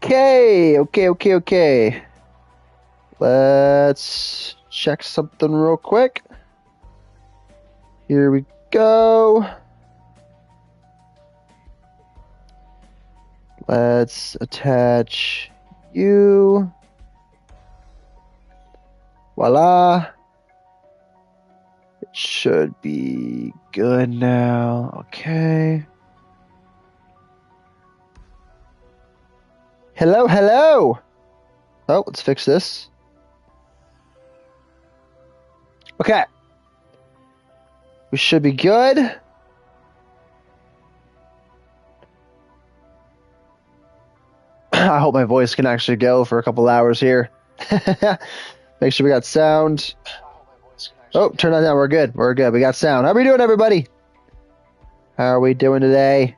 Okay. Let's check something real quick. Here we go. Let's attach you. Voila. It should be good now. Okay. Hello. Oh, let's fix this. Okay. We should be good. I hope my voice can actually go for a couple hours here. Make sure we got sound. Oh, turn that down. We're good. We got sound. How are we doing, everybody? How are we doing today?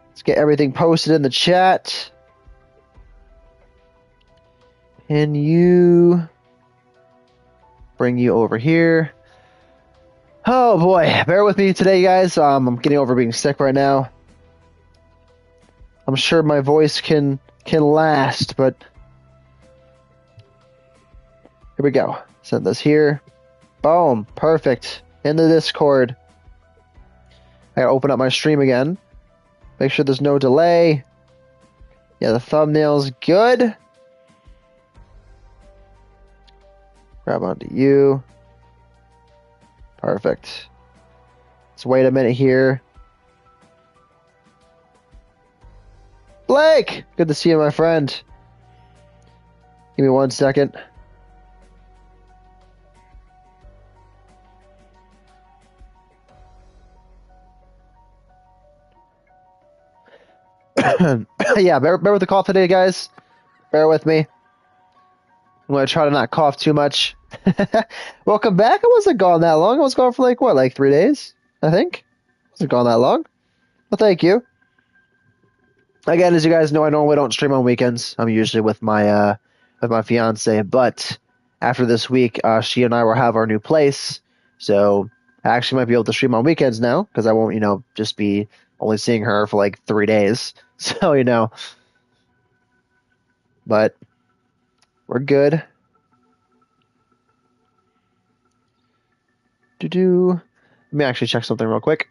Let's get everything posted in the chat. Can you bring you over here? Oh boy, bear with me today, guys. I'm getting over being sick right now. I'm sure my voice can last, but here we go. Send this here. Boom, perfect. In the Discord. I gotta open up my stream again. Make sure there's no delay. Yeah, the thumbnail's good. Grab onto you. Perfect. Let's wait a minute here. Blake! Good to see you, my friend. Give me 1 second. Yeah, bear with the cough today, guys. Bear with me. I'm going to try to not cough too much. Welcome back. I wasn't gone that long. I was gone for like 3 days, I think. I wasn't gone that long. Well, thank you. Again, as you guys know, I normally don't stream on weekends. I'm usually with my fiance, but after this week, she and I will have our new place, so I actually might be able to stream on weekends now because I won't, just be only seeing her for like 3 days. So, but we're good. Let me actually check something real quick.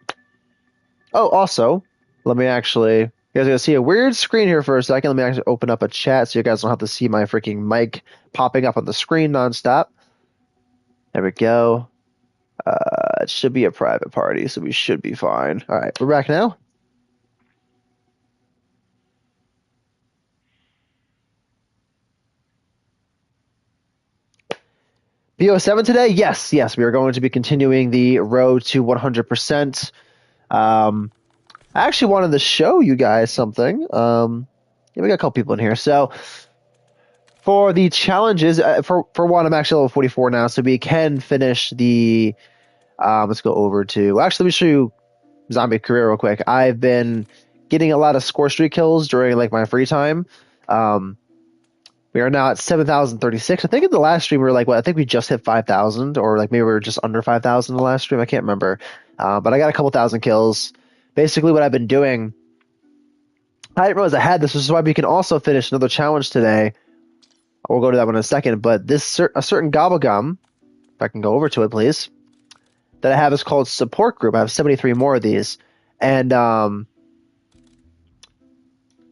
Oh, also, let me actually. You guys are going to see a weird screen here for a second. Let me actually open up a chat so you guys don't have to see my freaking mic popping up on the screen nonstop. There we go. It should be a private party, so we should be fine. All right, we're back now. BO7 today? Yes. We are going to be continuing the road to 100%. I actually wanted to show you guys something. We got a couple people in here. So for the challenges, for one, I'm actually level 44 now, so we can finish the. Let's go over to. Actually, let me show you zombie career real quick. I've been getting a lot of score streak kills during my free time. We are now at 7,036. I think in the last stream we were I think we just hit 5,000, or maybe we were just under 5,000 in the last stream. I can't remember. But I got a couple thousand kills. Basically, what I've been doing, I didn't realize I had this, which is why we can also finish another challenge today. We'll go to that one in a second. But a certain Gobblegum, if I can go over to it, please, that I have is called Support Group. I have 73 more of these. And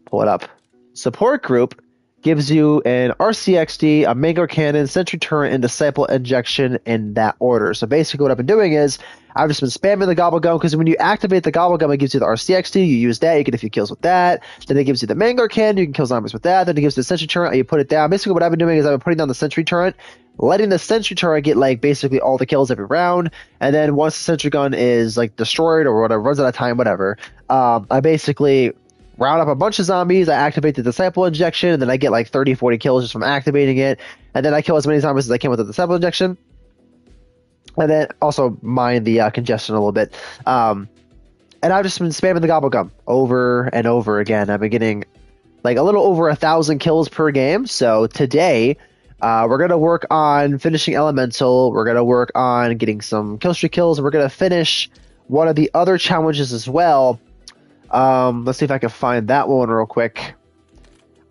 pull it up. Support Group gives you an RCXD, a Mango Cannon, Sentry Turret, and Disciple Injection in that order. So basically what I've been doing is I've just been spamming the Gobblegum, because when you activate the Gobblegum, it gives you the RCXD. You use that, you get a few kills with that. Then it gives you the Mango Cannon, you can kill zombies with that. Then it gives you the Sentry Turret, and you put it down. Basically what I've been doing is I've been putting down the Sentry Turret, letting the Sentry Turret get basically all the kills every round. And then once the Sentry Gun is destroyed or whatever, runs out of time, whatever, I basically round up a bunch of zombies, I activate the Disciple Injection, and then I get 30, 40 kills just from activating it. And then I kill as many zombies as I can with the Disciple Injection. And then also mine the congestion a little bit. And I've just been spamming the Gobblegum over and over again. I've been getting a little over 1,000 kills per game. So today, we're going to work on finishing Elemental. We're going to work on getting some kill streak kills. And we're going to finish one of the other challenges as well. Let's see if I can find that one real quick.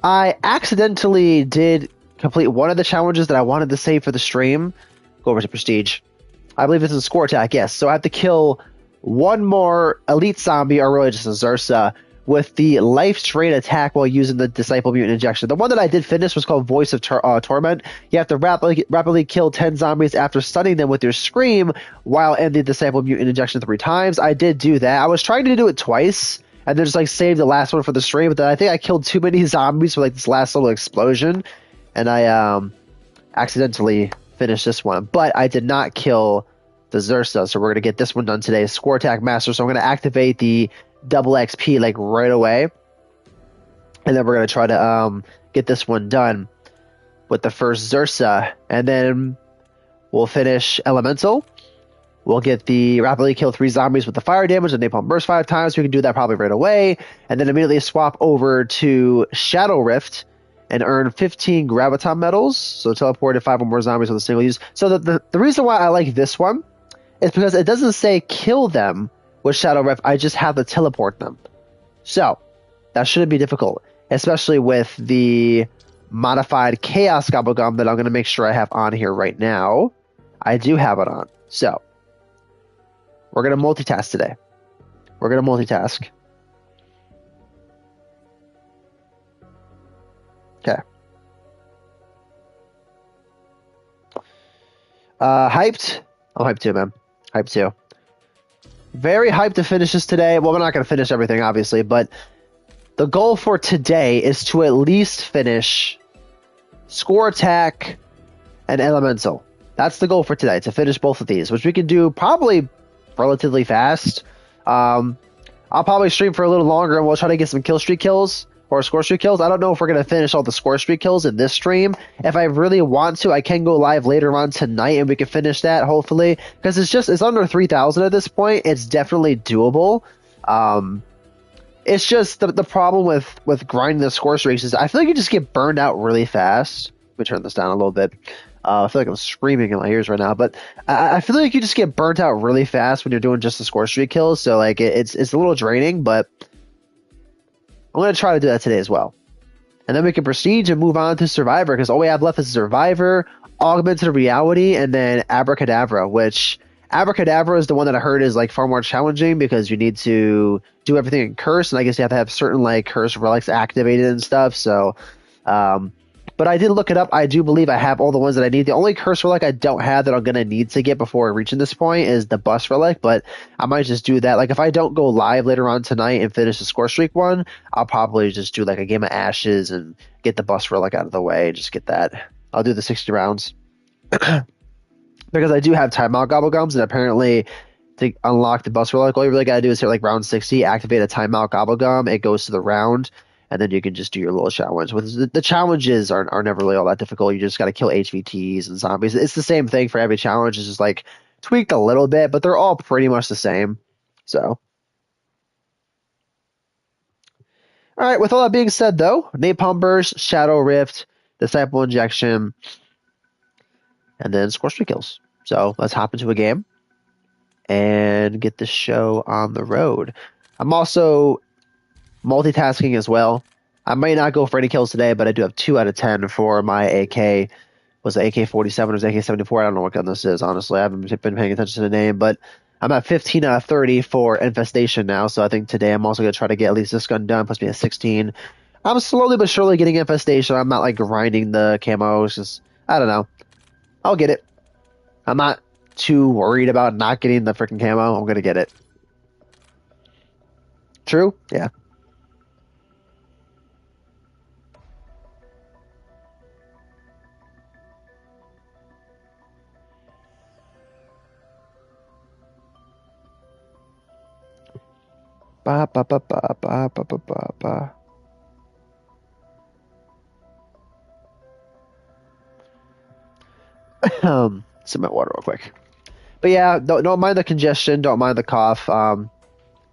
I accidentally did complete one of the challenges that I wanted to save for the stream. Go over to Prestige. I believe this is a score attack, yes. So I have to kill one more elite zombie, or really just a Zersa, with the life drain attack while using the Disciple Mutant Injection. The one that I did finish was called Voice of Torment. You have to rapidly kill 10 zombies after stunning them with your Scream while ending Disciple Mutant Injection 3 times. I did do that. I was trying to do it twice, and then just like save the last one for the stream, but then I think I killed too many zombies for like this last little explosion, and I accidentally finished this one. But I did not kill the Zersa, so we're going to get this one done today. Score Attack Master, so I'm going to activate the double XP like right away, and then we're going to try to get this one done with the first Zersa, and then we'll finish Elemental. We'll get the rapidly kill 3 zombies with the fire damage and Napalm Burst 5 times. We can do that probably right away, and then immediately swap over to Shadow Rift and earn 15 Graviton medals, so teleport to 5 or more zombies with a single use. So the reason why I like this one is because it doesn't say kill them with Shadow Rift, I just have to teleport them. So that shouldn't be difficult, especially with the modified Chaos Gobblegum that I'm going to make sure I have on here right now. I do have it on. So we're going to multitask today. We're going to multitask. Okay. Hyped? I'm hyped too, man. Hyped too. Very hyped to finish this today. Well, we're not going to finish everything, obviously, but the goal for today is to at least finish Score Attack and Elemental. That's the goal for today, to finish both of these, which we can do probably relatively fast. I'll probably stream for a little longer, and we'll try to get some kill streak kills or score streak kills. I don't know if we're going to finish all the score streak kills in this stream. If I really want to, I can go live later on tonight and we can finish that, hopefully, because it's under 3,000 at this point. It's definitely doable. It's just the problem with grinding the score streaks is I feel like you just get burned out really fast. Let me turn this down a little bit. I feel like I'm screaming in my ears right now, but I feel like you just get burnt out really fast when you're doing just the score streak kills. So like it's a little draining, but I'm going to try to do that today as well. And then we can proceed to move on to Survivor, because all we have left is Survivor, Augmented Reality, and then Abracadabra, which Abracadabra is the one that I heard is like far more challenging because you need to do everything in Curse, and I guess you have to have certain like Curse relics activated and stuff. So, but I did look it up. I do believe I have all the ones that I need. The only Curse relic I don't have that I'm going to need to get before reaching this point is the Bus relic, but I might just do that. Like if I don't go live later on tonight and finish the score streak one, I'll probably just do like a game of Ashes and get the Bus relic out of the way and just get that. I'll do the 60 rounds. Because I do have timeout Gobblegums, and apparently to unlock the Bus relic, all you really got to do is hit like round 60, activate a timeout Gobblegum, it goes to the round, and then you can just do your little challenge. With the challenges are never really all that difficult. You just got to kill HVTs and zombies. It's the same thing for every challenge. It's just like tweaked a little bit, but they're all pretty much the same. So, all right. With all that being said, though, Napalm Burst, Shadow Rift, Disciple Injection, and then score 3 kills. So let's hop into a game and get this show on the road. I'm also multitasking as well. I might not go for any kills today, but I do have 2 out of 10 for my AK. Was it AK-47 or was it AK-74? I don't know what gun this is, honestly. I haven't been paying attention to the name, but I'm at 15 out of 30 for Infestation now, so I think today I'm also going to try to get at least this gun done, plus me at 16. I'm slowly but surely getting Infestation. I'm not like grinding the camos. Just, I don't know. I'll get it. I'm not too worried about not getting the freaking camo. I'm going to get it. True? Yeah. Ba ba ba ba ba ba ba ba ba. Some water real quick. But yeah, don't mind the congestion. Don't mind the cough. I'm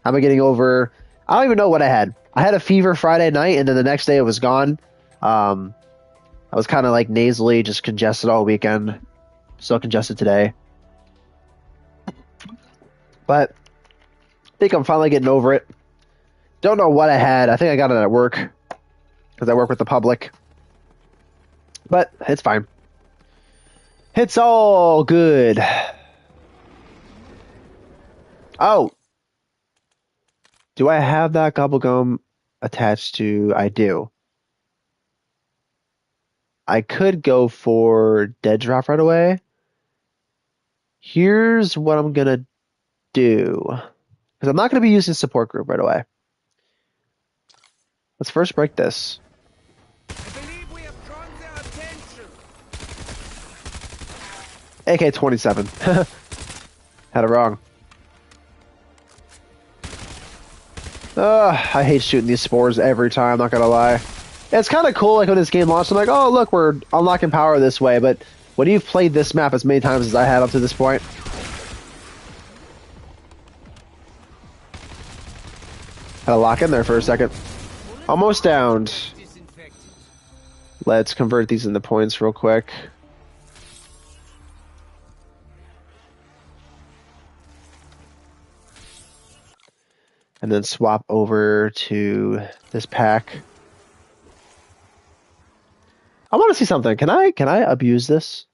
getting over. I don't even know what I had. I had a fever Friday night, and then the next day it was gone. I was kind of like nasally, just congested all weekend. Still congested today. But I think I'm finally getting over it. Don't know what I had. I think I got it at work. because I work with the public. But it's fine. It's all good. Oh. Do I have that Gobblegum attached to? I do. I could go for Dead Drop right away. Here's what I'm going to do. Because I'm not going to be using Support Group right away. Let's first break this. I believe we have drawn their attention. AK-27. Had it wrong. I hate shooting these spores every time, not gonna lie. It's kind of cool, like when this game launched, I'm like, oh look, we're unlocking power this way, but when you've played this map as many times as I have up to this point, had to lock in there for a second. Almost downed. Let's convert these into points real quick. And then swap over to this pack. I want to see something. Can I abuse this?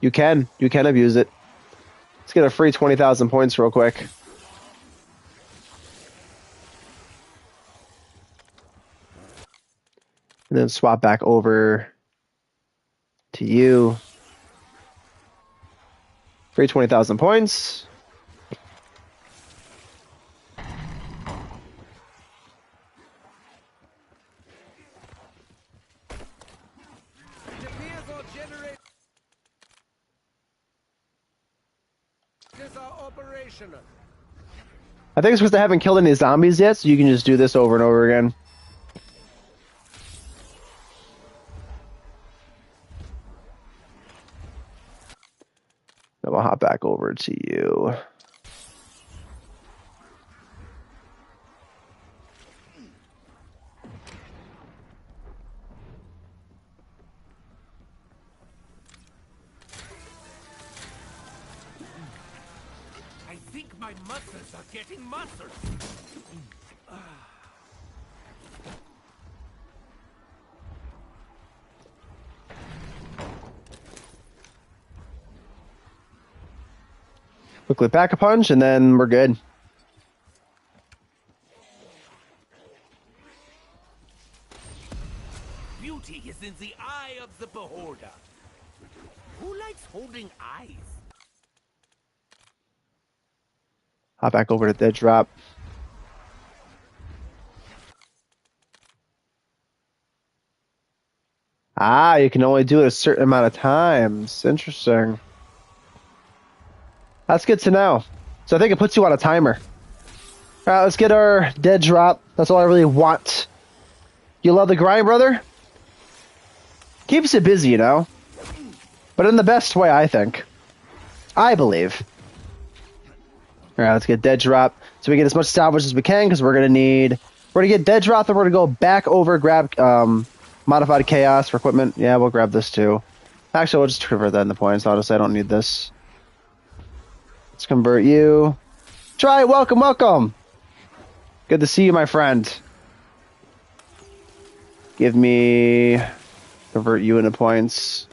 You can abuse it. Let's get a free 20,000 points real quick. And then swap back over to you. Free 20,000 points. I think it's because I haven't killed any zombies yet, so you can just do this over and over again. Then we'll hop back over to you. I think my muscles are getting muscles. Quickly pack a punch, and then we're good. Beauty is in the eye of the beholder. Who likes holding eyes? Hop back over to Dead Drop. Ah, you can only do it a certain amount of times. Interesting. That's good to know. So I think it puts you on a timer. All right, let's get our Dead Drop. That's all I really want. You love the grind, brother? Keeps you busy, you know? But in the best way, I think. I believe. All right, let's get Dead Drop. So we get as much salvage as we can, because we're going to get Dead Drop, then we're going to go back over, grab Modified Chaos for equipment. Yeah, we'll grab this too. Actually, we'll just convert that into points. I'll just say I don't need this. Let's convert you. Try, welcome, welcome. Good to see you, my friend. Convert you into points.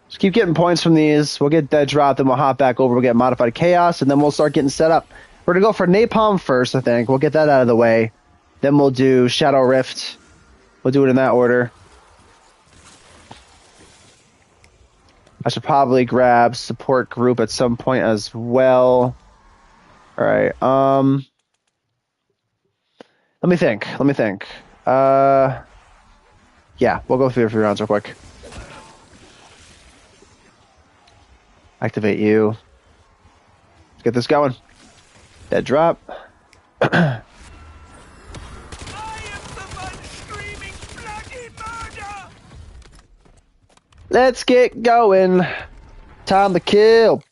Just keep getting points from these. We'll get Dead Drop, then we'll hop back over. We'll get Modified Chaos, and then we'll start getting set up. We're going to go for Napalm first, I think. We'll get that out of the way. Then we'll do Shadow Rift. We'll do it in that order. I should probably grab Support Group at some point as well. All right. Let me think. Yeah, we'll go through a few rounds real quick. Activate you. Let's get this going. Dead Drop. I am the one screaming bloody murder! Let's get going. Time to kill.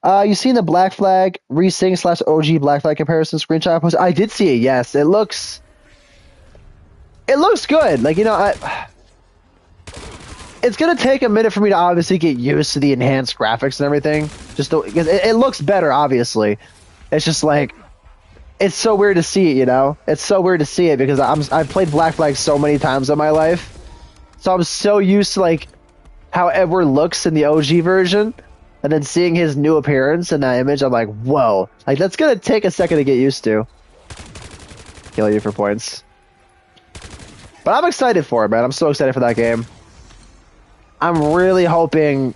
You seen the Black Flag Resync / OG Black Flag comparison screenshot post? I did see it, yes. It looks good. Like, you know, it's gonna take a minute for me to obviously get used to the enhanced graphics and everything. Just because it looks better, obviously. It's just like it's so weird to see it, you know. It's so weird to see it because I've played Black Flag so many times in my life, so I'm so used to like how Edward looks in the OG version, and then seeing his new appearance in that image, I'm like, whoa! Like that's gonna take a second to get used to. Kill you for points. But I'm excited for it, man. I'm so excited for that game. I'm really hoping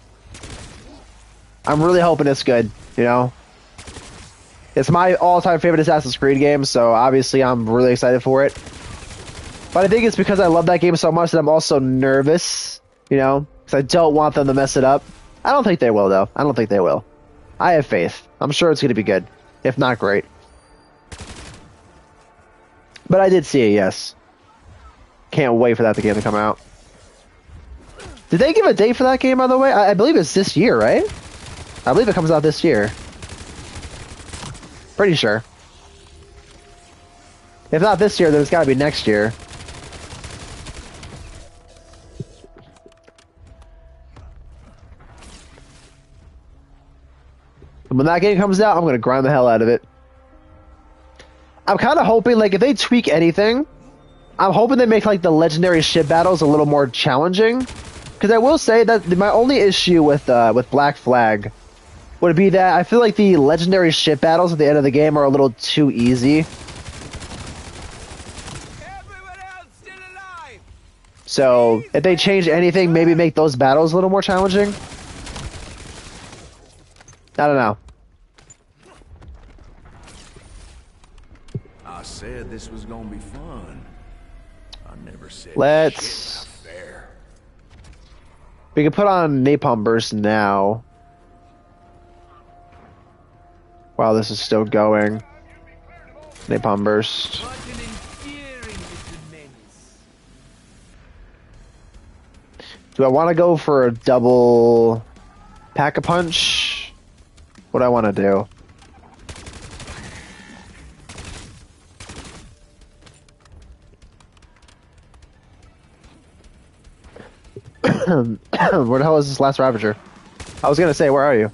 it's good, you know? It's my all-time favorite Assassin's Creed game, so obviously I'm really excited for it. But I think it's because I love that game so much that I'm also nervous, you know? Because I don't want them to mess it up. I don't think they will, though. I don't think they will. I have faith. I'm sure it's going to be good, if not great. But I did see it, yes. Can't wait for that game to come out. Did they give a date for that game, by the way? I believe it's this year, right? I believe it comes out this year. Pretty sure. If not this year, then it's got to be next year. When that game comes out, I'm going to grind the hell out of it. I'm kind of hoping, like, if they tweak anything, I'm hoping they make, like, the legendary ship battles a little more challenging. Because I will say that my only issue with Black Flag would be that I feel like the legendary ship battles at the end of the game are a little too easy. So, if they change anything, maybe make those battles a little more challenging. I don't know. I said this was gonna be fun. I never said Let's... fair. We can put on Napalm Burst now. While this is still going. Napalm Burst. Do I want to go for a double Pack-a-Punch? What do I want to do? Where the hell is this last Ravager? I was gonna say, where are you?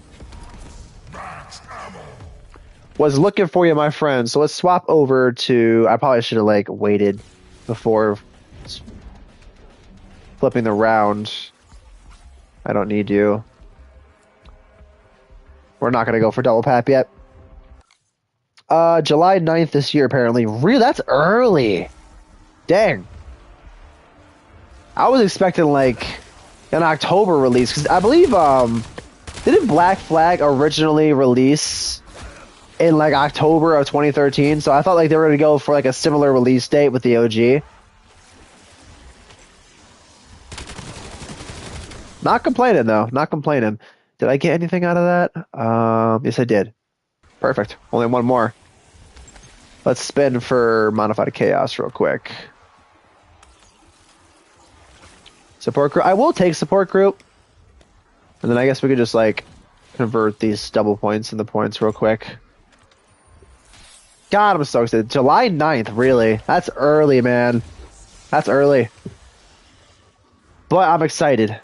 Was looking for you, my friend. So let's swap over to... I probably should have, like, waited before flipping the round. I don't need you. We're not gonna go for double pap yet. July 9th this year, apparently. Really? That's early. Dang. I was expecting, like, an October release. Because I believe, didn't Black Flag originally release in, like, October of 2013? So I thought, like, they were gonna go for, like, a similar release date with the OG. Not complaining, though. Not complaining. Did I get anything out of that? Yes, I did. Perfect. Only one more. Let's spin for Modified Chaos real quick. Support group. I will take support group. And then I guess we could just, like, convert these double points into points real quick. God, I'm so excited. July 9th, really? That's early, man. That's early. But I'm excited.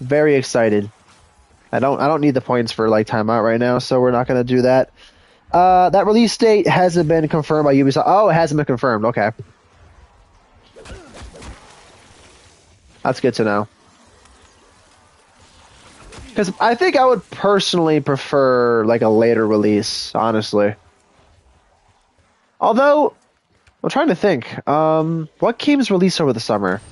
Very excited. I don't need the points for, like, timeout right now, so we're not going to do that. That release date hasn't been confirmed by Ubisoft. Oh, it hasn't been confirmed. Okay. That's good to know. Because I think I would personally prefer, like, a later release, honestly. Although, I'm trying to think. What games released over the summer?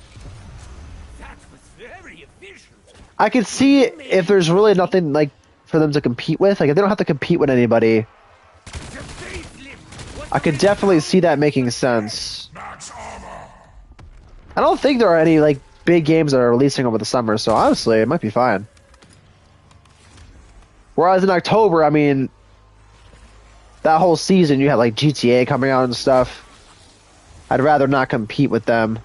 I could see if there's really nothing, like, for them to compete with. Like, if they don't have to compete with anybody, I could definitely see that making sense. I don't think there are any, like, big games that are releasing over the summer, so honestly, it might be fine. Whereas in October, I mean, that whole season, you had, like, GTA coming out and stuff. I'd rather not compete with them.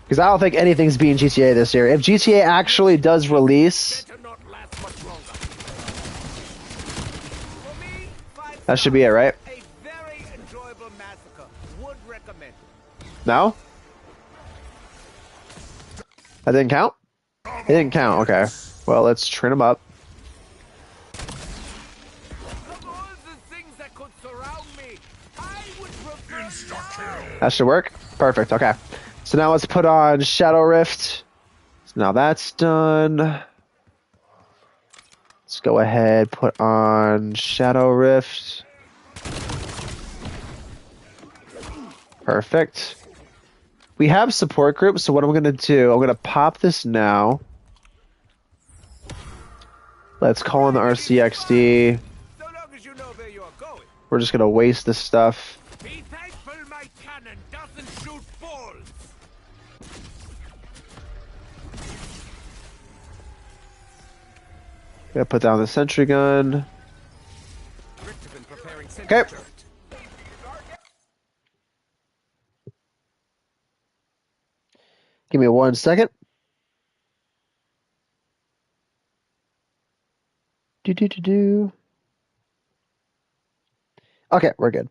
Because I don't think anything's beating GTA this year. If GTA actually does release, that should be it, right? No? That didn't count? It didn't count. Okay. Well, let's train them up. Of all the things that could surround me, I would prefer now. That should work. Perfect. Okay. So now let's put on Shadow Rift. So now that's done. Let's go ahead, put on Shadow Rift. Perfect. We have support groups, so what I'm going to do, I'm going to pop this now. Let's call in the RCXD. So long as you know where you are going. We're just going to waste this stuff. Be thankful my cannon doesn't shoot balls. Gonna put down the sentry gun. Okay. Give me 1 second. Do. Okay, we're good.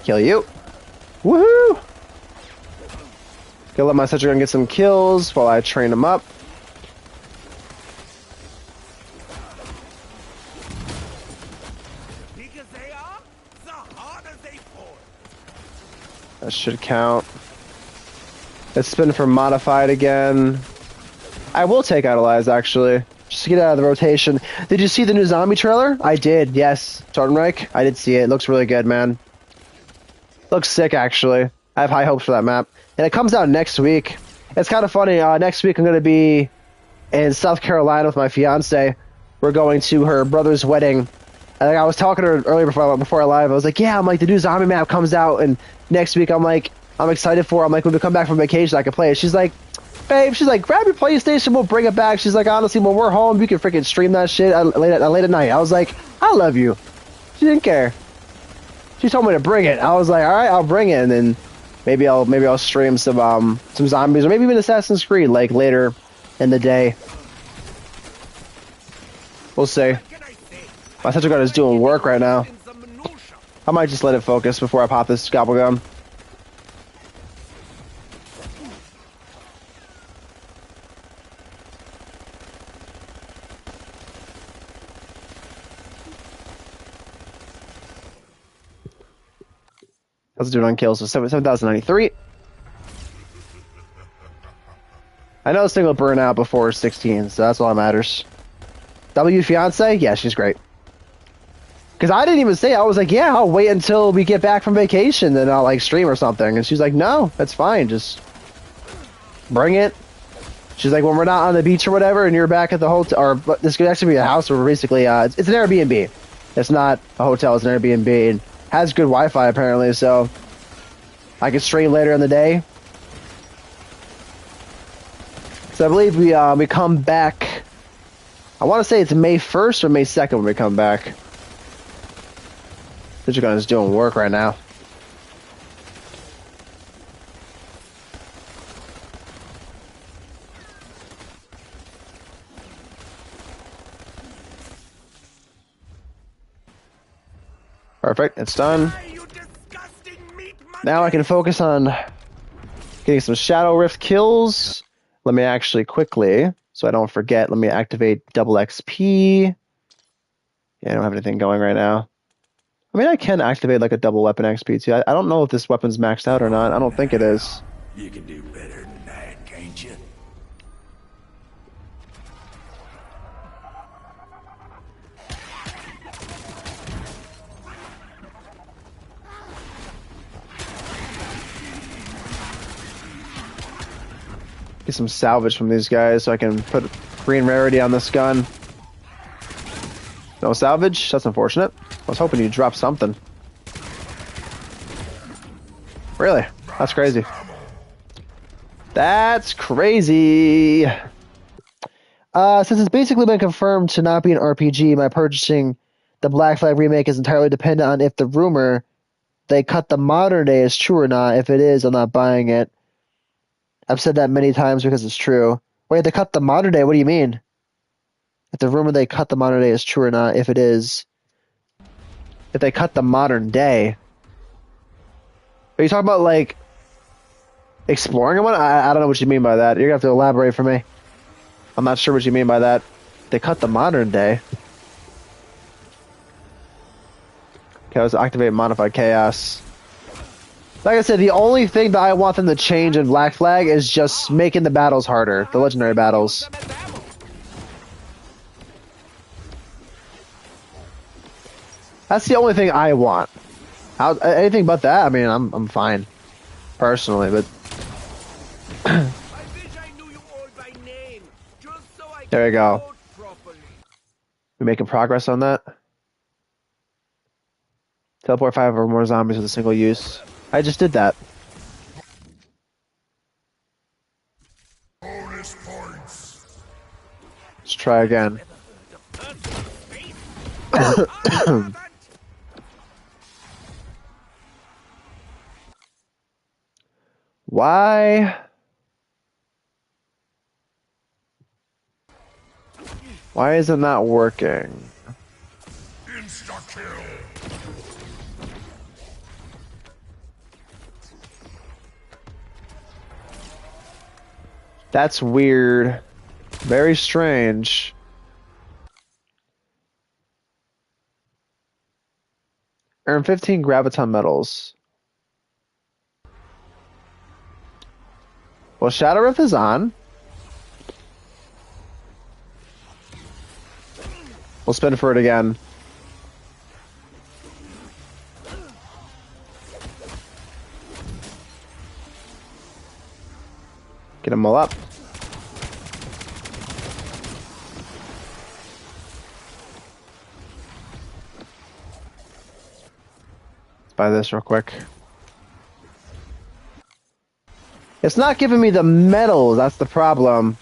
Kill you. Woohoo! Gonna let my sentry gun get some kills while I train him up. The bigger they are, the harder they fall. That should count. It's been for modified again. I will take Idolize, actually. Just to get out of the rotation. Did you see the new zombie trailer? I did, yes. Totenreich? I did see it. It looks really good, man. Looks sick, actually. I have high hopes for that map. And it comes out next week. It's kind of funny. Next week I'm going to be in South Carolina with my fiance. We're going to her brother's wedding. And I was talking to her earlier before I live. I was like, yeah, I'm like, the new zombie map comes out. And next week I'm like, I'm excited for it. I'm like, when we come back from vacation, I can play it. She's like, babe, she's like, grab your PlayStation, we'll bring it back. She's like, honestly, when we're home, you can freaking stream that shit late at night. I was like, I love you. She didn't care. She told me to bring it. I was like, all right, I'll bring it, and then maybe I'll stream some zombies, or maybe even Assassin's Creed like later in the day. We'll see. My sensor gun is doing work right now. I might just let it focus before I pop this gobble gum. Let's do it on kills. So 7,093. I know this thing will burn out before 16, so that's all that matters. W fiance? Yeah, she's great. Because I didn't even say, I was like, yeah, I'll wait until we get back from vacation, then I'll like stream or something. And she's like, no, that's fine. Just bring it. She's like, when we're not on the beach or whatever, and you're back at the hotel, or this could actually be a house, or basically, it's an Airbnb. It's not a hotel, it's an Airbnb. And has good Wi-Fi apparently, so I can stream later in the day. So I believe we come back. I want to say it's May 1st or May 2nd when we come back. This gun is doing work right now. Perfect, it's done. Now I can focus on getting some Shadow Rift kills. Let me actually quickly, so I don't forget, let me activate double XP. Yeah, I don't have anything going right now. I mean, I can activate like a double weapon XP too. I don't know if this weapon's maxed out or not. I don't think it is. You can do better than that, can't you? Get some salvage from these guys so I can put green rarity on this gun. No salvage? That's unfortunate. I was hoping you'd drop something. Really? That's crazy. That's crazy. Since it's basically been confirmed to not be an RPG, my purchasing the Black Flag remake is entirely dependent on if the rumor they cut the modern day is true or not. If it is, I'm not buying it. I've said that many times because it's true. Wait, they cut the modern day? What do you mean? If the rumor they cut the modern day is true or not, if it is. If they cut the modern day. Are you talking about like Exploring one? I don't know what you mean by that. You're gonna have to elaborate for me. I'm not sure what you mean by that. They cut the modern day. Okay, let's activate modified chaos. Like I said, the only thing that I want them to change in Black Flag is just making the battles harder, the legendary battles. That's the only thing I want. Anything but that, I mean, I'm fine, personally. But I wish I knew you all by name, just so I there you could go. vote properly. We making progress on that. Teleport 5 or more zombies with a single use. I just did that. Bonus points. Let's try again. Why? Why is it not working? Insta kill. That's weird. Very strange. Earn 15 graviton medals. Well, Shadow Rift is on. We'll spin for it again. Get them all up. Let's buy this real quick. It's not giving me the medals, that's the problem.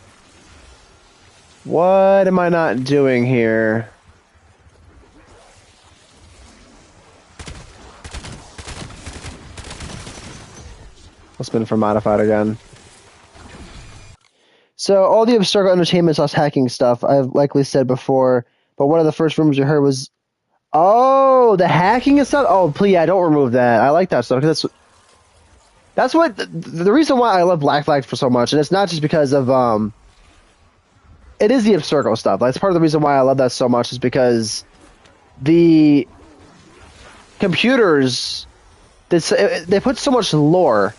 What am I not doing here? I'll spin for modified again. So all the Abstergo Entertainment Sauce hacking stuff, I've likely said before, but one of the first rumors you heard was, oh, the hacking and stuff? Oh, please, yeah, don't remove that. I like that stuff, because that's what, the reason why I love Black Flag for so much, and it's not just because of, it is the Abstergo stuff. That's part of the reason why I love that so much, is because the computers, they put so much lore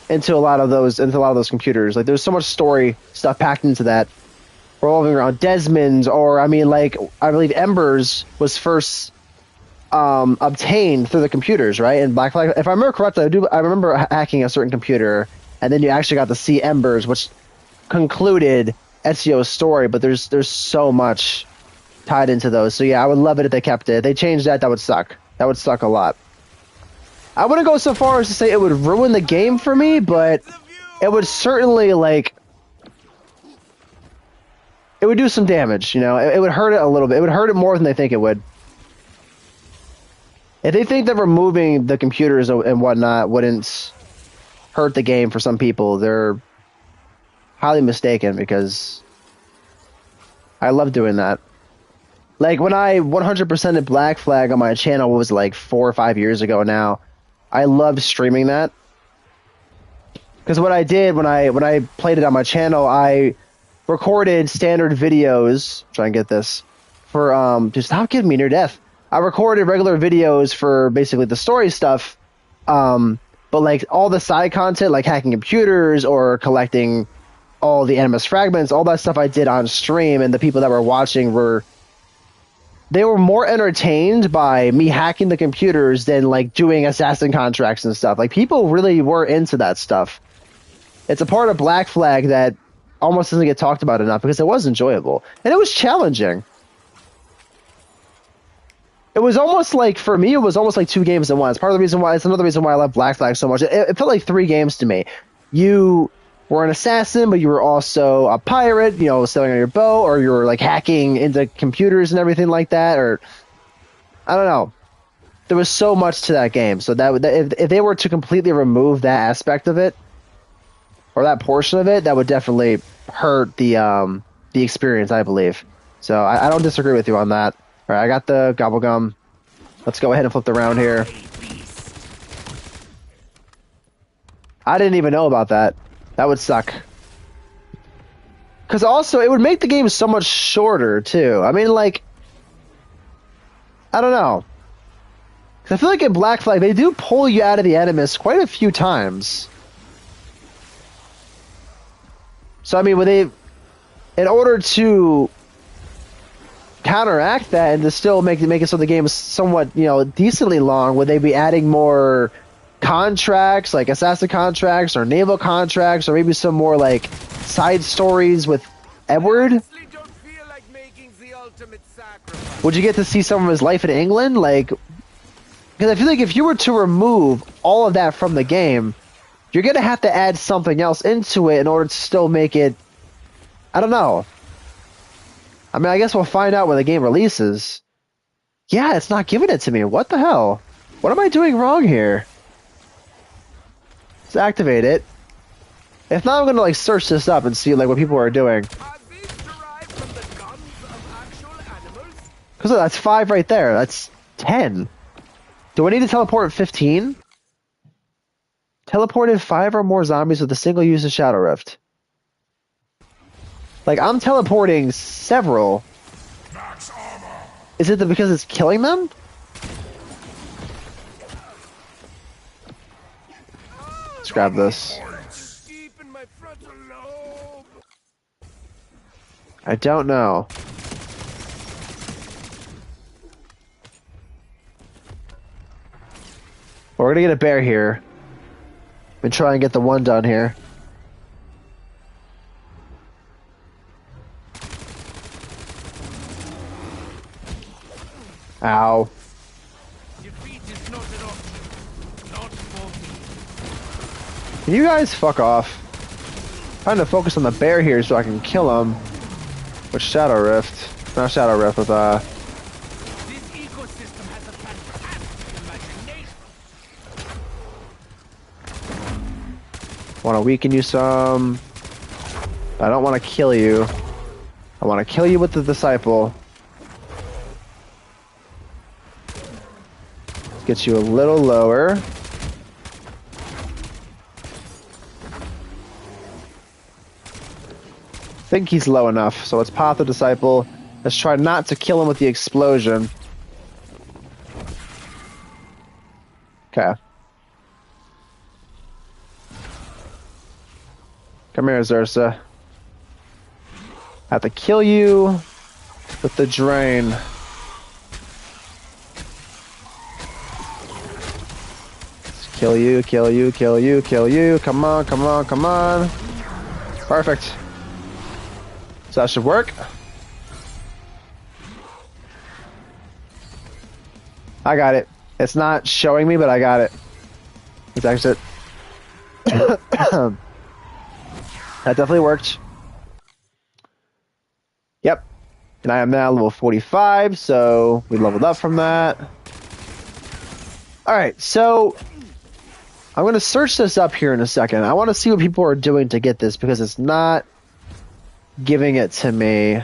into a lot of those computers. Like, there's so much story stuff packed into that, revolving around Desmond, or I mean, like, I believe Embers was first obtained through the computers, right? And Black Flag, if I remember correctly, I remember hacking a certain computer, and then you actually got to see Embers, which concluded Ezio's story. But there's so much tied into those. So yeah, I would love it if they kept it. If they changed that, that would suck. That would suck a lot. I wouldn't go so far as to say it would ruin the game for me, but it would certainly, like, it would do some damage, you know? It would hurt it a little bit. It would hurt it more than they think it would. If they think that removing the computers and whatnot wouldn't hurt the game for some people, they're highly mistaken, because I love doing that. Like, when I 100%ed Black Flag on my channel, what was it, like 4 or 5 years ago now, I loved streaming that. Because what I did when I played it on my channel, I recorded standard videos. Try and get this. For, just stop giving me near death. I recorded regular videos for basically the story stuff. But, like, all the side content, like hacking computers or collecting all the Animus fragments, all that stuff I did on stream, and the people that were watching were more entertained by me hacking the computers than, like, doing assassin contracts and stuff. Like, people really were into that stuff. It's a part of Black Flag that almost doesn't get talked about enough, because it was enjoyable. And it was challenging. It was almost like, for me, it was almost like 2 games at once. It's another reason why I love Black Flag so much. It felt like 3 games to me. You were an assassin, but you were also a pirate, you know, sailing on your boat, or you were, like, hacking into computers and everything like that, or I don't know. There was so much to that game. So that if they were to completely remove that aspect of it, or that portion of it, that would definitely hurt the experience, I believe. So I don't disagree with you on that. All right, I got the Gobblegum. Let's go ahead and flip the round here. I didn't even know about that. That would suck. Because also, it would make the game so much shorter, too. I mean, like, I don't know. 'Cause I feel like in Black Flag, they do pull you out of the Animus quite a few times. So, I mean, would they, in order to counteract that and to still make it so the game is somewhat, decently long, would they be adding more contracts, like assassin contracts or naval contracts, or maybe some more, like, side stories with Edward? Honestly, don't feel like making the ultimate sacrifice. Would you get to see some of his life in England? Like, because I feel like if you were to remove all of that from the game, you're going to have to add something else into it in order to still make it, I don't know. I mean, I guess we'll find out when the game releases. Yeah, it's not giving it to me. What the hell? What am I doing wrong here? Let's activate it. If not, I'm going to, like, search this up and see, like, what people are doing. Are these derived from the guns of actual animals? Because that's 5 right there. That's 10. Do I need to teleport 15? Teleported 5 or more zombies with a single use of Shadow Rift. Like, I'm teleporting several. Max armor. Is it because it's killing them? Let's grab this. Deep in my frontal lobe. I don't know. Well, we're gonna get a bear here. And try and get the one done here. Ow. Defeat is not an option. Not for me. Can you guys fuck off? I'm trying to focus on the bear here so I can kill him. With Shadow Rift. Not Shadow Rift, with This ecosystem has a fantastic imagination. want to weaken you some. I don't want to kill you. I want to kill you with the Disciple. Gets you a little lower. I think he's low enough, so let's pop the Disciple. Let's try not to kill him with the explosion. Okay. Come here, Zersa. I have to kill you with the drain. Let's kill you, kill you, kill you, kill you. Come on, come on, come on. Perfect. So that should work. I got it. It's not showing me, but I got it. Let's exit. That definitely worked. Yep. And I am now level 45, so we leveled up from that. Alright, so I'm going to search this up here in a second. I want to see what people are doing to get this, because it's not giving it to me.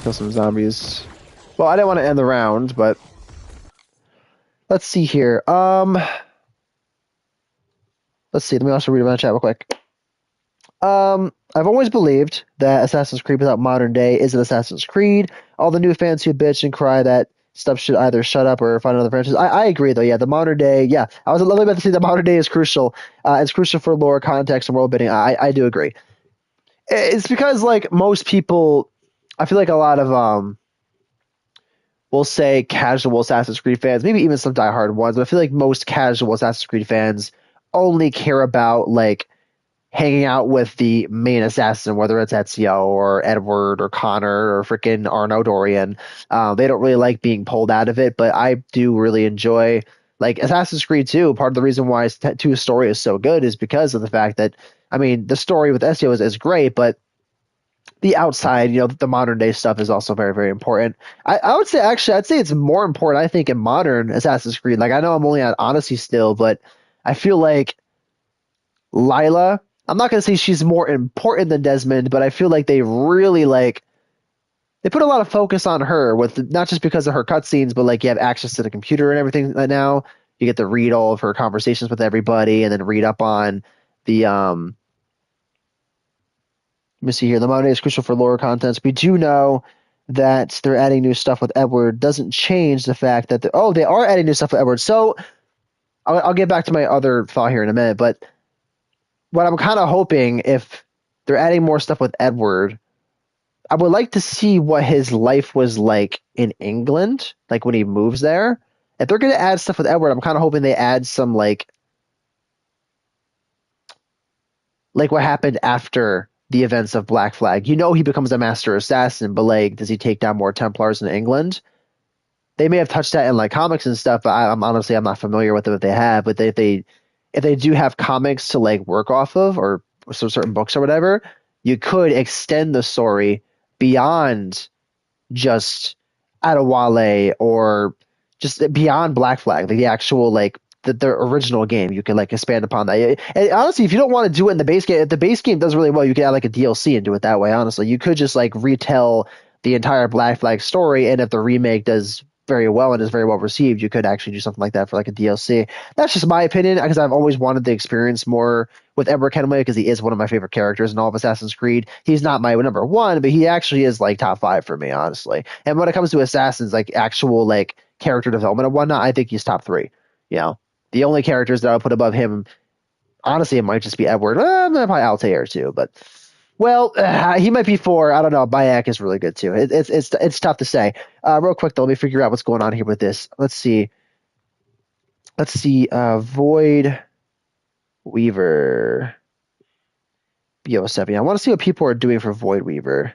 Kill some zombies. Well, I didn't want to end the round, but let's see here. Let's see. Let me also read about the chat real quick. I've always believed that Assassin's Creed without modern day isn't Assassin's Creed. All the new fans who bitch and cry that stuff should either shut up or find another franchise. I agree, though. Yeah, the modern day. Yeah, I was literally about to say the modern day is crucial. It's crucial for lore, context, and world building. I do agree. It's because, like, most people, I feel like a lot of we'll say casual Assassin's Creed fans, maybe even some diehard ones, but I feel like most casual Assassin's Creed fans only care about, like, hanging out with the main assassin, whether it's Ezio or Edward or Connor or freaking Arno Dorian. They don't really like being pulled out of it, but I do really enjoy, like, Assassin's Creed 2. Part of the reason why 2's story is so good is because of the fact that, I mean, the story with Ezio is great, but the outside, the modern day stuff is also very, very important. I would say, actually, I'd say it's more important, I think, in modern Assassin's Creed. Like, I know I'm only on Odyssey still, but I feel like Lila, I'm not going to say she's more important than Desmond, but I feel like they really, like, they put a lot of focus on her with not just because of her cutscenes, but like you have access to the computer and everything now. You get to read all of her conversations with everybody, and then read up on the Let me see here. The modern day is crucial for lore contents. We do know that they're adding new stuff with Edward. Doesn't change the fact that they are adding new stuff with Edward. So I'll get back to my other thought here in a minute. But what I'm kind of hoping, if they're adding more stuff with Edward, I would like to see what his life was like in England, like when he moves there. If they're going to add stuff with Edward, I'm kind of hoping they add some like what happened after the events of Black Flag. You know, he becomes a master assassin, but like, does he take down more Templars in England? They may have touched that in like comics and stuff, but I'm not familiar with them if they have. But if they do have comics to like work off of, or some certain books or whatever, you could extend the story beyond just Adewale, or just beyond Black Flag, like the actual like the original game. You can like expand upon that. And honestly, if you don't want to do it in the base game, if the base game does really well, you can add like a DLC and do it that way. Honestly, you could just like retell the entire Black Flag story, and if the remake does very well and is very well received, you could actually do something like that for like a DLC. That's just my opinion, because I've always wanted to experience more with Edward Kenway, because he is one of my favorite characters in all of Assassin's Creed. He's not my number one, but he actually is like top 5 for me, honestly. And when it comes to Assassins, like actual like character development and whatnot, I think he's top 3. You know, the only characters that I'll put above him, honestly, it might just be Edward. Probably Altair too, but well, he might be 4. I don't know. Bayek is really good too. It's tough to say. Real quick though, let me figure out what's going on here with this. Let's see. Void Weaver BO7. I want to see what people are doing for Void Weaver.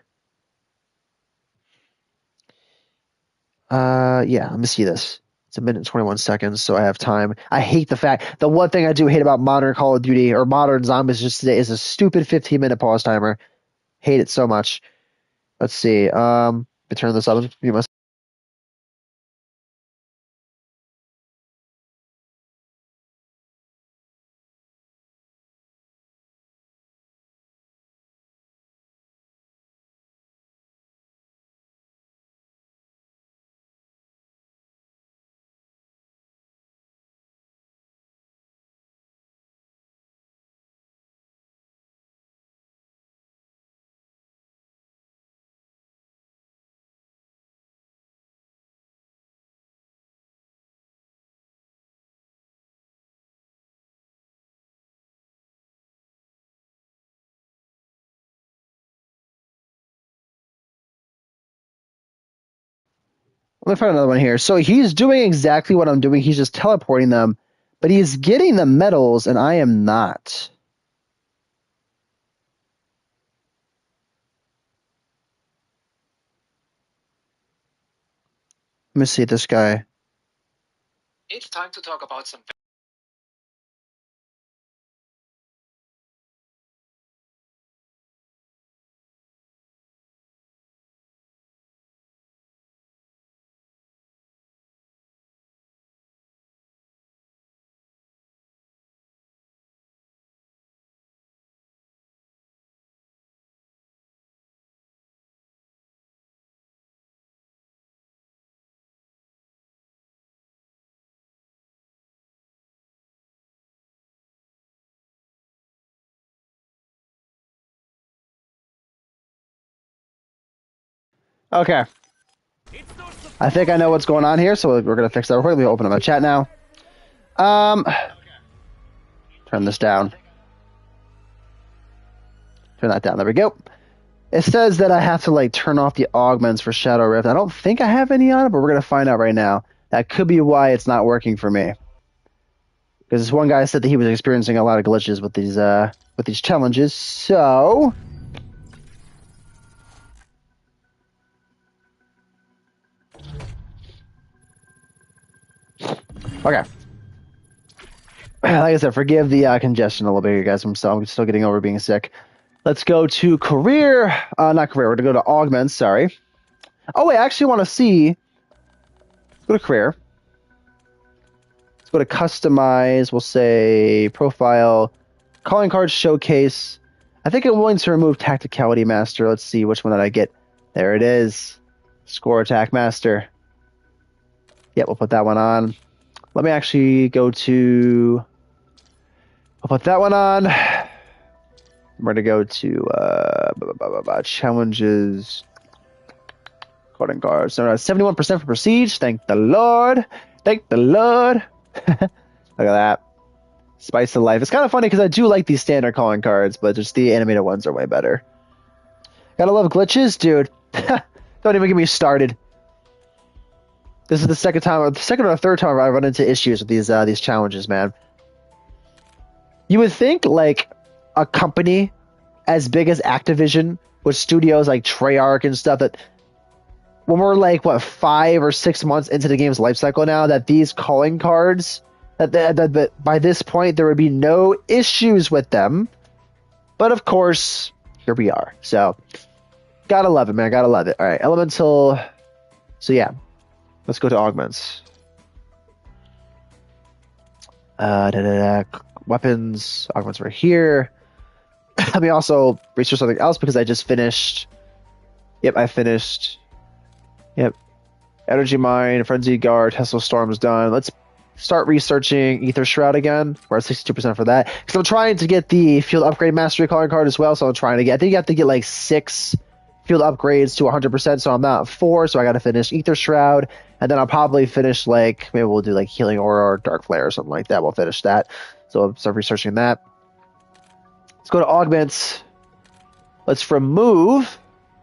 Yeah, let me see this. It's 1 minute and 21 seconds, so I have time. I hate the one thing I do hate about modern Call of Duty or modern Zombies just today is a stupid 15-minute pause timer. Hate it so much. Let's see. Let me turn this up. You must. Let me find another one here. So he's doing exactly what I'm doing. He's just teleporting them, but he's getting the medals, and I am not. Let me see this guy. It's time to talk about some. Okay. I think I know what's going on here, so we're going to fix that real quick. Let me open up my chat now. Turn this down. Turn that down. There we go. It says that I have to like turn off the augments for Shadow Rift. I don't think I have any on it, but we're going to find out right now. That could be why it's not working for me. Because this one guy said that he was experiencing a lot of glitches with these challenges. So okay. Like I said, forgive the congestion a little bit here, guys. I'm still getting over being sick. Let's go to career. Not career. We're going to go to augments. Sorry. Oh, wait. I actually want to see. Let's go to career. Let's go to customize. We'll say profile. Calling card showcase. I think I'm willing to remove tacticality master. Let's see. Which one did I get? There it is. Score Attack Master. Yep, we'll put that one on. Let me actually go to... I'll put that one on. We're going to go to challenges. Calling cards. So 71% for Prestige. Thank the Lord. Thank the Lord. Look at that. Spice of Life. It's kind of funny because I do like these standard calling cards, but just the animated ones are way better. Gotta love glitches, dude. Don't even get me started. This is the second or third time I've run into issues with these challenges, man. You would think like a company as big as Activision with studios like Treyarch and stuff, that when we're like 5 or 6 months into the game's life cycle now, that these calling cards that by this point there would be no issues with them. But of course, here we are. So gotta love it, man. Gotta love it. All right, elemental. So yeah, let's go to augments. Weapons augments right here. Let me also research something else because I just finished. Yep, I finished. Yep, Energy Mine, Frenzy Guard, Tesla Storm's done. Let's start researching Ether Shroud again. We're at 62% for that because I'm trying to get the Field Upgrade Mastery calling card as well. So I'm trying to get. I think you have to get like 6 field upgrades to 100%. So I'm not at 4. So I got to finish Ether Shroud, and then I'll probably finish maybe we'll do like Healing Aura or Dark Flare or something like that. We'll finish that. So I'll start researching that. Let's go to augments. Let's remove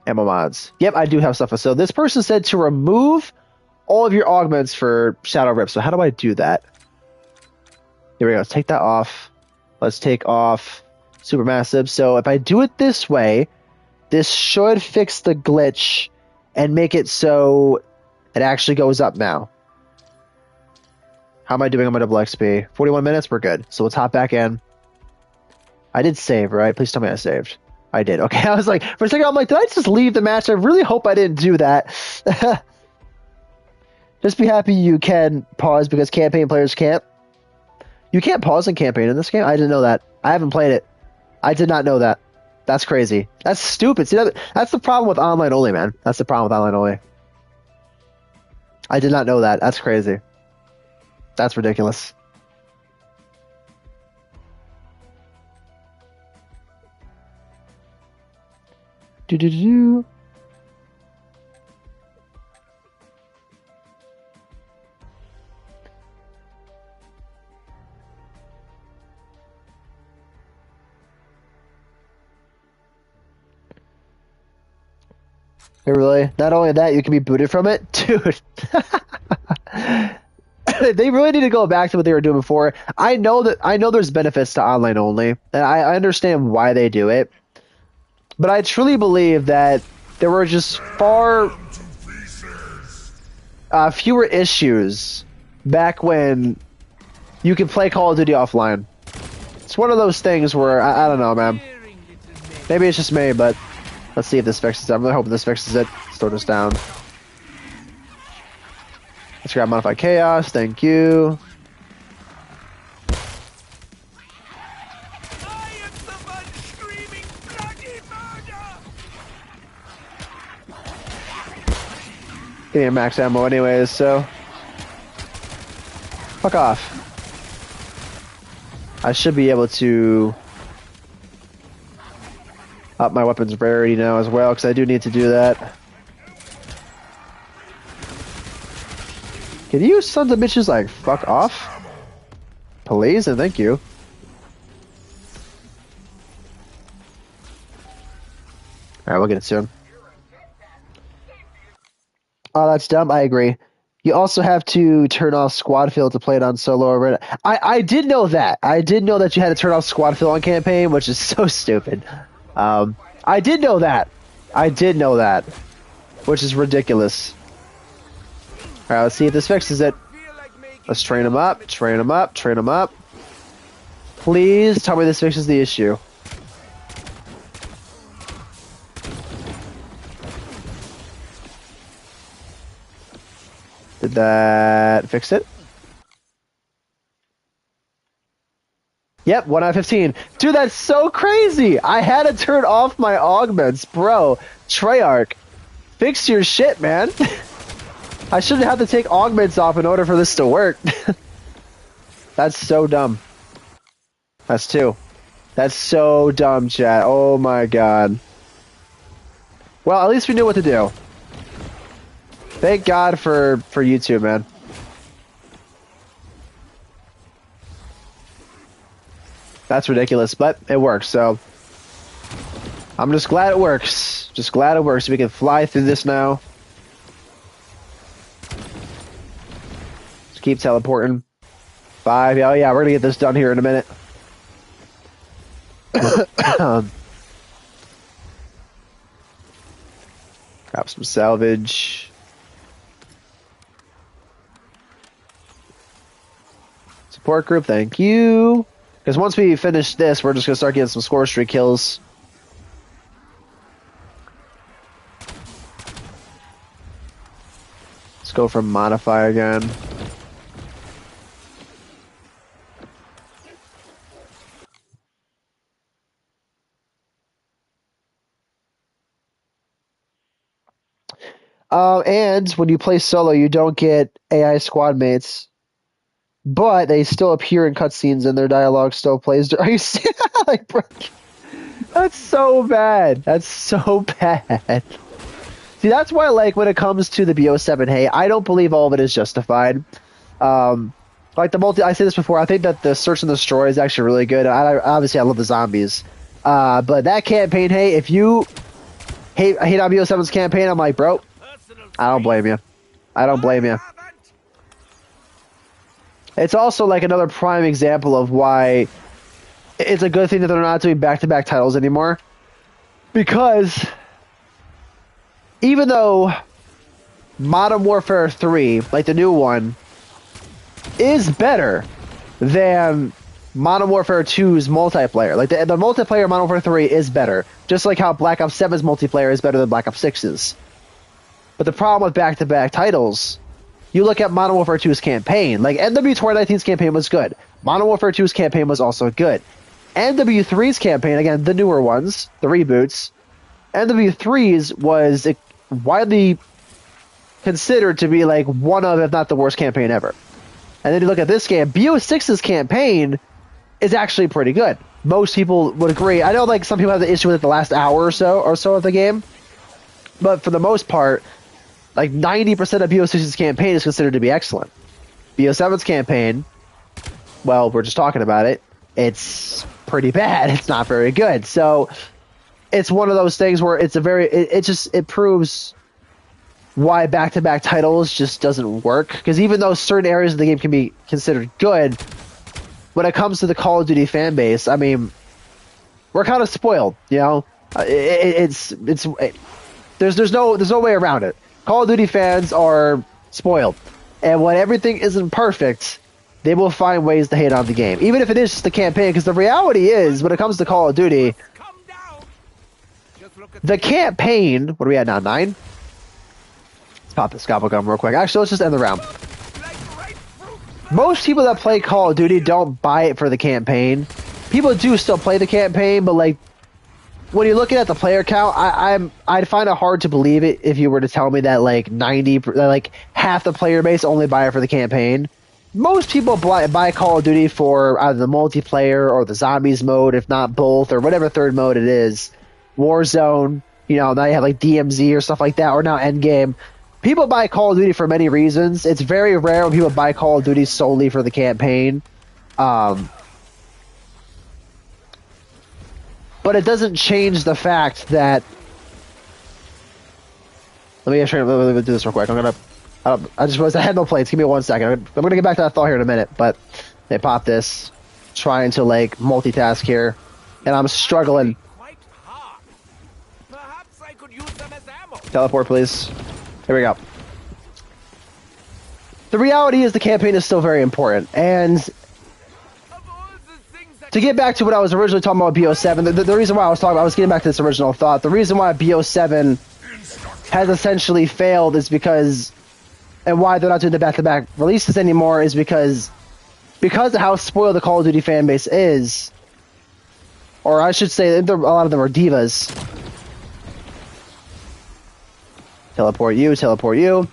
ammo mods. Yep, I do have stuff. So this person said to remove all of your augments for Shadow Rip. So how do I do that? Here we go. Let's take that off. Let's take off Supermassive. So if I do it this way, this should fix the glitch and make it so it actually goes up now. How am I doing on my double XP? 41 minutes? We're good. So let's hop back in. I did save, right? Please tell me I saved. I did. Okay, I was like, for a second, I'm like, did I just leave the match? I really hope I didn't do that. Just be happy you can pause because campaign players can't. You can't pause in campaign in this game? I didn't know that. I haven't played it. I did not know that. That's crazy. That's stupid. See, that's the problem with online only, man. That's the problem with online only. I did not know that. That's crazy. That's ridiculous. Do-do-do-do. Hey, really? Not only that, you can be booted from it? Dude. They really need to go back to what they were doing before. I know there's benefits to online only, and I understand why they do it. But I truly believe that there were just far fewer issues back when you could play Call of Duty offline. It's one of those things where, I don't know, man. Maybe it's just me, but let's see if this fixes it. I'm really hoping this fixes it. Let's throw this down. Let's grab Modified Chaos. Thank you. Getting max ammo anyways, so fuck off. I should be able to up my weapon's rarity now as well, because I do need to do that. Can you sons of bitches like fuck off? Please and thank you. Alright, we'll get it soon. Oh, that's dumb. I agree. You also have to turn off squad fill to play it on solo or I did know that. I did know that you had to turn off squad fill on campaign, which is so stupid. I did know that. I did know that. Which is ridiculous. Alright, let's see if this fixes it. Let's train him up, train him up, train him up. Please tell me this fixes the issue. Did that fix it? Yep, 1 out of 15. Dude, that's so crazy! I had to turn off my augments, bro. Treyarch. Fix your shit, man. I shouldn't have to take augments off in order for this to work. That's so dumb. That's 2. That's so dumb, chat. Oh my god. Well, at least we knew what to do. Thank God for YouTube, man. That's ridiculous, but it works, so I'm just glad it works. Just glad it works. We can fly through this now. Just keep teleporting. 5. Oh yeah, we're gonna get this done here in a minute. Grab some salvage. Support group, thank you. Because once we finish this, we're just going to start getting some score streak kills. Let's go for modify again. And when you play solo, you don't get AI squad mates. But they still appear in cutscenes and their dialogue still plays. Are you like, bro? That's so bad. That's so bad. See, that's why, like, when it comes to the BO7, hey, I don't believe all of it is justified. Like the I said this before. I think that the search and destroy is actually really good. Obviously, I love the zombies. But that campaign, hey, if you hate on BO7's campaign, I'm like, bro, I don't blame you. I don't blame you. It's also like another prime example of why it's a good thing that they're not doing back-to-back titles anymore. Because even though Modern Warfare 3, like the new one, is better than Modern Warfare 2's multiplayer. Like the multiplayer Modern Warfare 3 is better. Just like how Black Ops 7's multiplayer is better than Black Ops 6's. But the problem with back-to-back titles, you look at Modern Warfare 2's campaign. Like, NW 2019's campaign was good. Modern Warfare 2's campaign was also good. NW3's campaign, again, the newer ones, the reboots, NW3's was widely considered to be, like, one of, if not the worst campaign ever. And then you look at this game, BO6's campaign is actually pretty good. Most people would agree. I know, like, some people have the issue with it the last hour or so of the game. But for the most part, like 90% of BO6's campaign is considered to be excellent. BO7's campaign, well, we're just talking about it. It's pretty bad. It's not very good. So it's one of those things where it's a very it proves why back-to-back titles just doesn't work. Because even though certain areas of the game can be considered good, when it comes to the Call of Duty fan base, I mean, we're kind of spoiled. You know, there's no way around it. Call of Duty fans are spoiled, and when everything isn't perfect, they will find ways to hate on the game, even if it is just the campaign. Because the reality is, when it comes to Call of Duty, the campaign. What are we at now? 9. Let's pop this gobblegum real quick. Actually, let's just end the round. Most people that play Call of Duty don't buy it for the campaign. People do still play the campaign, but like, when you're looking at the player count, I'd find it hard to believe it if you were to tell me that like half the player base only buy it for the campaign. Most people buy Call of Duty for either the multiplayer or the zombies mode, if not both, or whatever third mode it is. Warzone, you know, now you have like DMZ or stuff like that, or now Endgame. People buy Call of Duty for many reasons. It's very rare when people buy Call of Duty solely for the campaign. But it doesn't change the fact that. Let me do this real quick. I just realized I had no plates. Give me 1 second. I'm gonna get back to that thought here in a minute. But they pop this, trying to like multitask here, and I'm struggling. Perhaps I could use them as ammo. Teleport, please. Here we go. The reality is the campaign is still very important, and to get back to what I was originally talking about BO7, the reason why I was getting back to this original thought, the reason why BO7 has essentially failed is because, and why they're not doing the back-to-back releases anymore is because of how spoiled the Call of Duty fan base is, or I should say, a lot of them are divas. teleport you, teleport you.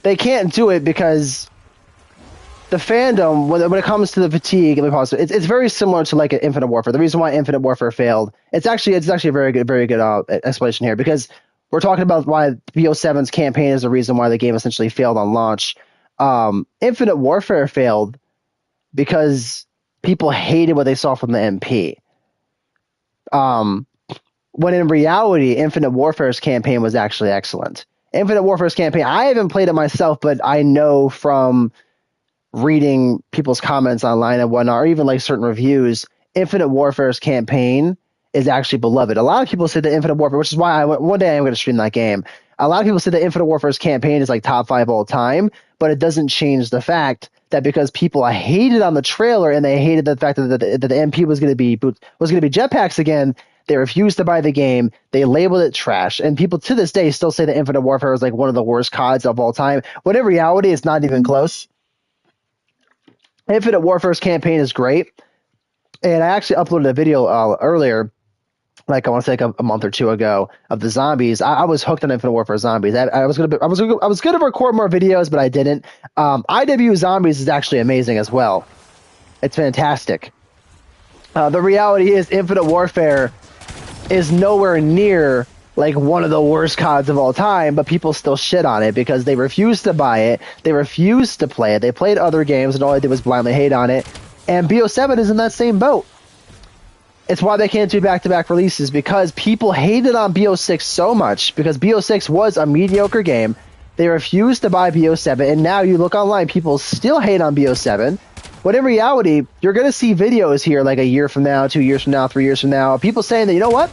They can't do it because the fandom, when it comes to the fatigue, it's very similar to like an Infinite Warfare. The reason why Infinite Warfare failed, it's actually a very good explanation here, because we're talking about why BO7's campaign is the reason why the game essentially failed on launch. Infinite Warfare failed because people hated what they saw from the MP. When in reality, Infinite Warfare's campaign was actually excellent. Infinite Warfare's campaign, I haven't played it myself, but I know from reading people's comments online and whatnot, or even like certain reviews, Infinite Warfare's campaign is actually beloved. A lot of people say that Infinite Warfare, which is why one day I'm going to stream that game. A lot of people say that Infinite Warfare's campaign is like top 5 all time, but it doesn't change the fact that because people hated on the trailer and they hated the fact that the MP was going to be jetpacks again, they refused to buy the game. They labeled it trash, and people to this day still say that Infinite Warfare is like one of the worst CODs of all time. When in reality, it's not even close. Infinite Warfare's campaign is great, and I actually uploaded a video earlier, like I want to say like a month or two ago, of the zombies. I was hooked on Infinite Warfare zombies. I was gonna record more videos, but I didn't. IW Zombies is actually amazing as well. It's fantastic. The reality is Infinite Warfare is nowhere near like one of the worst CODs of all time, but people still shit on it because they refused to buy it, they refused to play it, they played other games, and all they did was blindly hate on it. And BO7 is in that same boat. It's why they can't do back-to-back releases, because people hated on BO6 so much, because BO6 was a mediocre game. They refused to buy BO7, and now you look online, people still hate on BO7. When in reality, you're going to see videos here like a year from now, 2 years from now, 3 years from now, people saying that, you know what?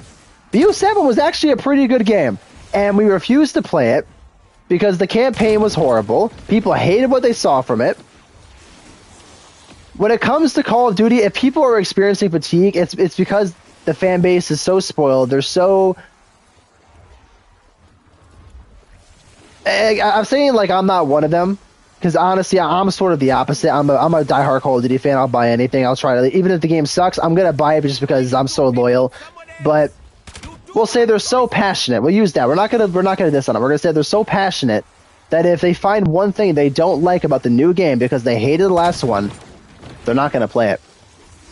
BO7 was actually a pretty good game, and we refused to play it because the campaign was horrible. People hated what they saw from it. When it comes to Call of Duty, if people are experiencing fatigue, it's because the fan base is so spoiled. They're so... I'm saying like I'm not one of them, because honestly, I'm sort of the opposite. I'm a diehard Call of Duty fan. I'll buy anything. I'll try to, even if the game sucks, I'm gonna buy it just because I'm so loyal. But we'll say they're so passionate. We'll use that. We're not gonna diss on them. We're gonna say they're so passionate that if they find one thing they don't like about the new game because they hated the last one, they're not gonna play it.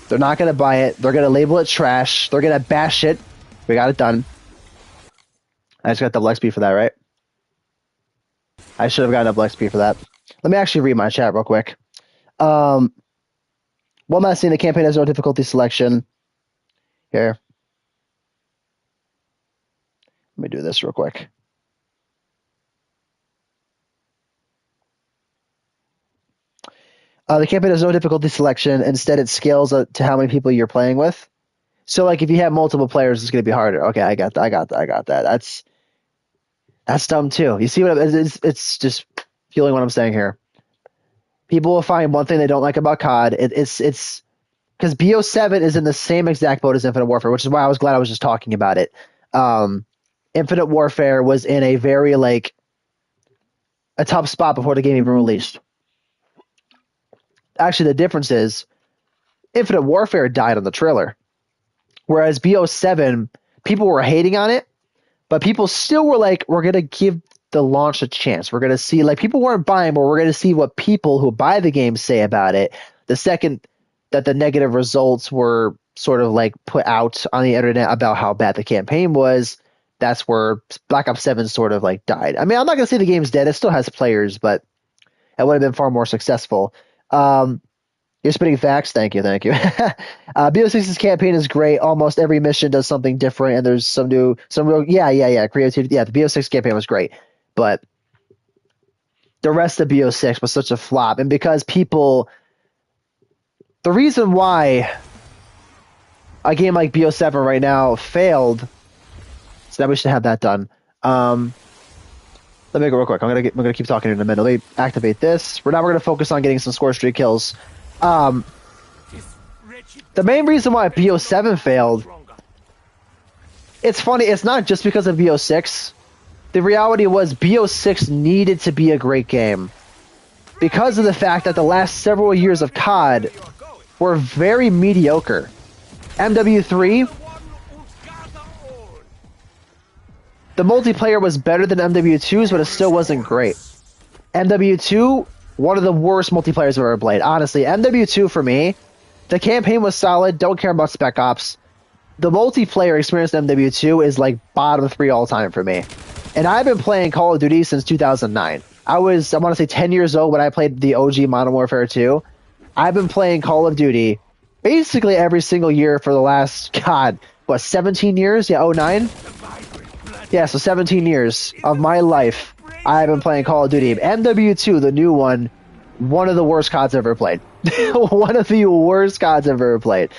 They're not gonna buy it. They're gonna label it trash. They're gonna bash it. We got it done. I just got double XP for that, right? I should have gotten double XP for that. Let me actually read my chat real quick. One last thing, the campaign has no difficulty selection. Here. Let me do this real quick. The campaign has no difficulty selection. Instead, it scales to how many people you're playing with. So, like, if you have multiple players, it's going to be harder. Okay, I got that. That's dumb, too. You see what it's just feeling what I'm saying here. People will find one thing they don't like about COD. It's because BO7 is in the same exact boat as Infinite Warfare, which is why I was glad I was just talking about it. Infinite Warfare was in a very, like, a tough spot before the game even released. Actually, the difference is Infinite Warfare died on the trailer, whereas BO7, people were hating on it, but people still were like, we're going to give the launch a chance. We're going to see, like, people weren't buying, but we're going to see what people who buy the game say about it. The second that the negative results were sort of like put out on the internet about how bad the campaign was, that's where Black Ops 7 sort of like died. I mean, I'm not going to say the game's dead. It still has players, but it would have been far more successful. You're spitting facts. Thank you. BO6's campaign is great. Almost every mission does something different, and there's some real creativity. Yeah, the BO6 campaign was great, but the rest of BO6 was such a flop, and because people, the reason why a game like BO7 right now failed, so that we should have that done. Let me go real quick. I'm gonna keep talking in a minute. Let me activate this. We're gonna focus on getting some score streak kills. The main reason why BO7 failed, it's funny, it's not just because of BO6. The reality was BO6 needed to be a great game because of the fact that the last several years of COD were very mediocre. MW3, The multiplayer was better than MW2's, but it still wasn't great. MW2, one of the worst multiplayers I've ever played. Honestly, MW2 for me, the campaign was solid. Don't care about Spec Ops. The multiplayer experience in MW2 is like bottom 3 all time for me. And I've been playing Call of Duty since 2009. I want to say 10 years old when I played the OG Modern Warfare 2. I've been playing Call of Duty basically every single year for the last, 17 years? Yeah, 09? Yeah, so 17 years of my life, I've been playing Call of Duty. MW2, the new one, one of the worst CODs I've ever played. One of the worst CODs I've ever played.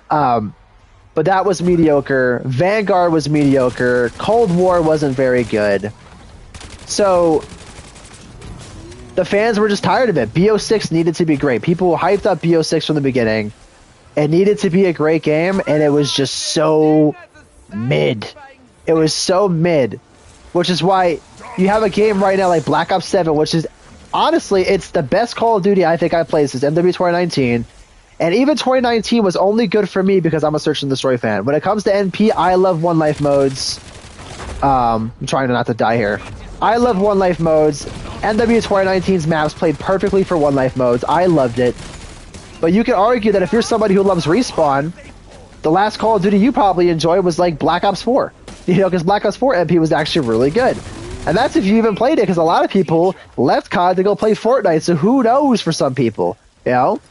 But that was mediocre. Vanguard was mediocre. Cold War wasn't very good. So the fans were just tired of it. BO6 needed to be great. People hyped up BO6 from the beginning. It needed to be a great game, and it was just so mid. It was so mid, which is why you have a game right now like Black Ops 7, which is, honestly, it's the best Call of Duty I think I've played since MW 2019. And even 2019 was only good for me because I'm a Search and Destroy fan. When it comes to NP, I love One Life modes. I'm trying not to die here. I love One Life modes. MW 2019's maps played perfectly for One Life modes. I loved it. But you can argue that if you're somebody who loves Respawn, the last Call of Duty you probably enjoyed was like Black Ops 4. You know, because Black Ops 4 MP was actually really good. And that's if you even played it, because a lot of people left COD to go play Fortnite, so who knows for some people, you know?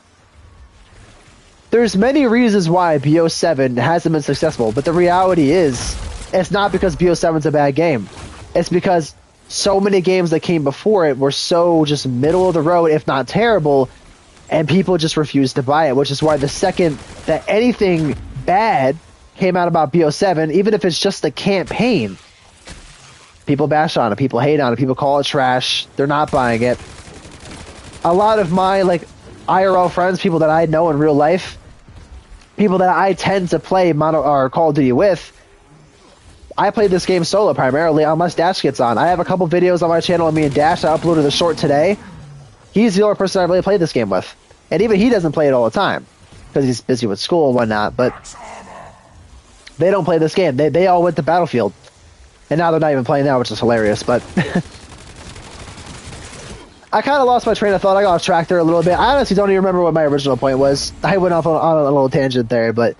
There's many reasons why BO7 hasn't been successful, but the reality is, it's not because BO7's a bad game. It's because so many games that came before it were so just middle of the road, if not terrible, and people just refused to buy it, which is why the second that anything bad came out about BO7, even if it's just the campaign, people bash on it, people hate on it, people call it trash, they're not buying it. A lot of my like IRL friends, people that I know in real life, people that I tend to play or Call of Duty with, I play this game solo primarily unless Dash gets on. I have a couple videos on my channel of me and Dash. I uploaded a short today. He's the only person I really played this game with. And even he doesn't play it all the time because he's busy with school and whatnot, but they don't play this game. They all went to Battlefield. And now they're not even playing now, which is hilarious, but I kind of lost my train of thought. I got off track there a little bit. I honestly don't even remember what my original point was. I went off on a little tangent there, but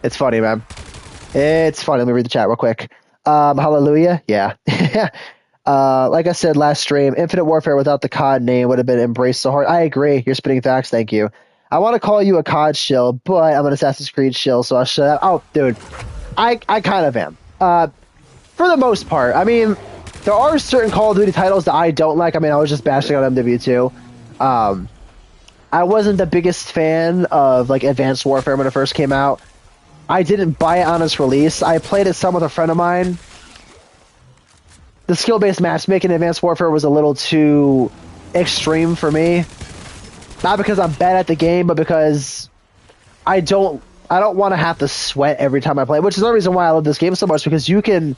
it's funny, man. It's funny. Let me read the chat real quick. Hallelujah. Yeah. Like I said last stream, Infinite Warfare without the COD name would have been embraced so hard. I agree. You're spitting facts. Thank you. I want to call you a COD shill, but I'm an Assassin's Creed shill, so I'll shut up. Oh, dude. I kind of am. For the most part. I mean, there are certain Call of Duty titles that I don't like. I mean, I was just bashing on MW2. I wasn't the biggest fan of like Advanced Warfare when it first came out. I didn't buy it on its release. I played it some with a friend of mine. The skill-based matchmaking in Advanced Warfare was a little too extreme for me. Not because I'm bad at the game, but because I don't want to have to sweat every time I play, which is the reason why I love this game so much, because you can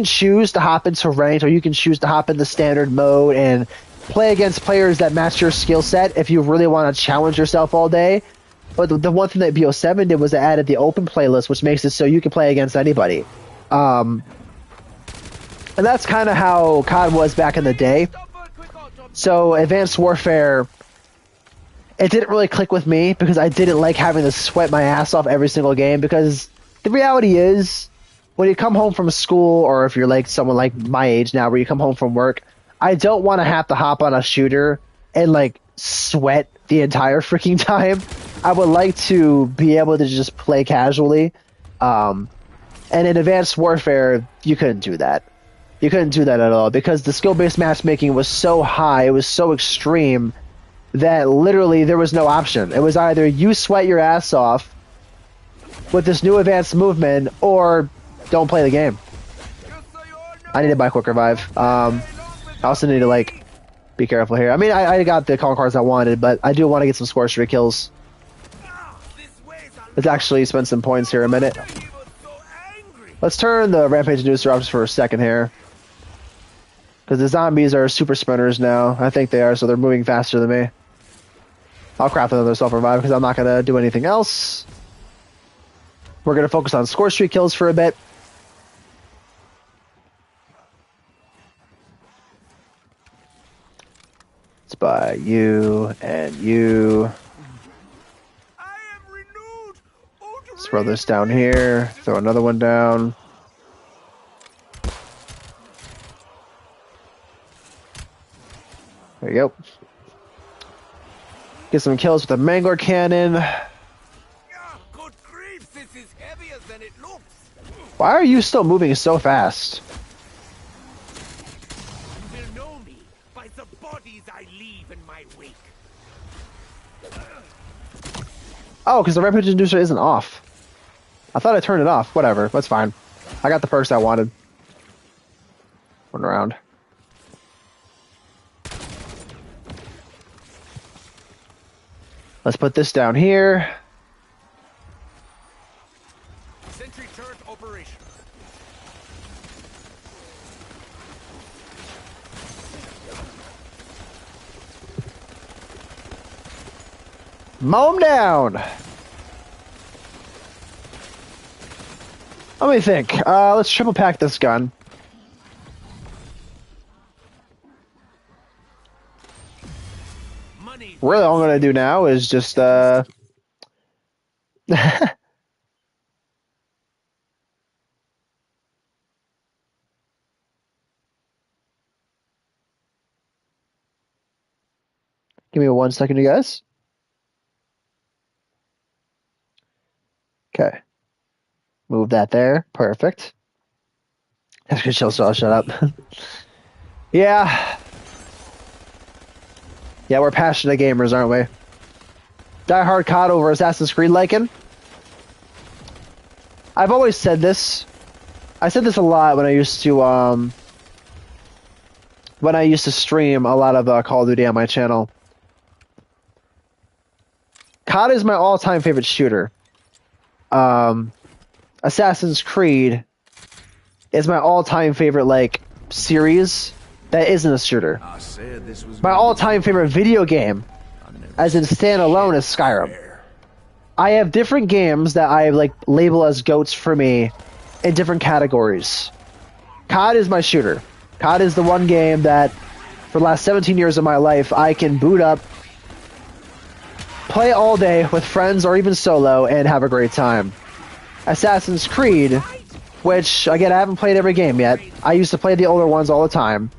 choose to hop into ranked, or you can choose to hop into standard mode and play against players that match your skill set if you really want to challenge yourself all day. But the one thing that BO7 did was it added the open playlist, which makes it so you can play against anybody. And that's kind of how COD was back in the day. So Advanced Warfare, it didn't really click with me because I didn't like having to sweat my ass off every single game, because the reality is, when you come home from school, or if you're like someone like my age now where you come home from work, I don't want to have to hop on a shooter and like sweat the entire freaking time. I would like to be able to just play casually. And in Advanced Warfare, you couldn't do that. You couldn't do that at all, because the skill-based matchmaking was so high, it was so extreme, that literally there was no option. It was either you sweat your ass off with this new advanced movement, or don't play the game. I need to buy Quick Revive. I also need to like be careful here. I mean, I got the calling cards I wanted, but I do want to get some score streak kills. Let's actually spend some points here a minute. Let's turn the Rampage Inducer off just for a second here, because the zombies are super sprinters now. I think they are, so they're moving faster than me. I'll craft another self-revive because I'm not going to do anything else. We're going to focus on score streak kills for a bit. by you and you. I am renewed. Let's throw this down here. Throw another one down. There you go. Get some kills with the Mangler cannon. Good grief, this is heavier than it looks. Why are you still moving so fast? You will know me by the bodies I leave in my wake. Oh, because the Rampage Inducer isn't off. I thought I turned it off. Whatever, that's fine. I got the perks I wanted. Run around. Let's put this down here. Sentry turret operation. Mow him down. Let me think. Let's triple pack this gun. Money. Really, all I'm gonna do now is just give me 1 second, you guys. Okay. Move that there. Perfect. That's good. She'll shut up. Yeah. Yeah, we're passionate gamers, aren't we? Die Hard COD over Assassin's Creed liking. I've always said this. I said this a lot when I used to stream a lot of Call of Duty on my channel. COD is my all-time favorite shooter. Assassin's Creed is my all-time favorite like series that isn't a shooter. I said this was My all-time favorite video game, as in standalone, is Skyrim. I have different games that I like label as GOATs for me in different categories. COD is my shooter. COD is the one game that, for the last 17 years of my life, I can boot up, play all day with friends or even solo, and have a great time. Assassin's Creed, which, again, I haven't played every game yet. I used to play the older ones all the time.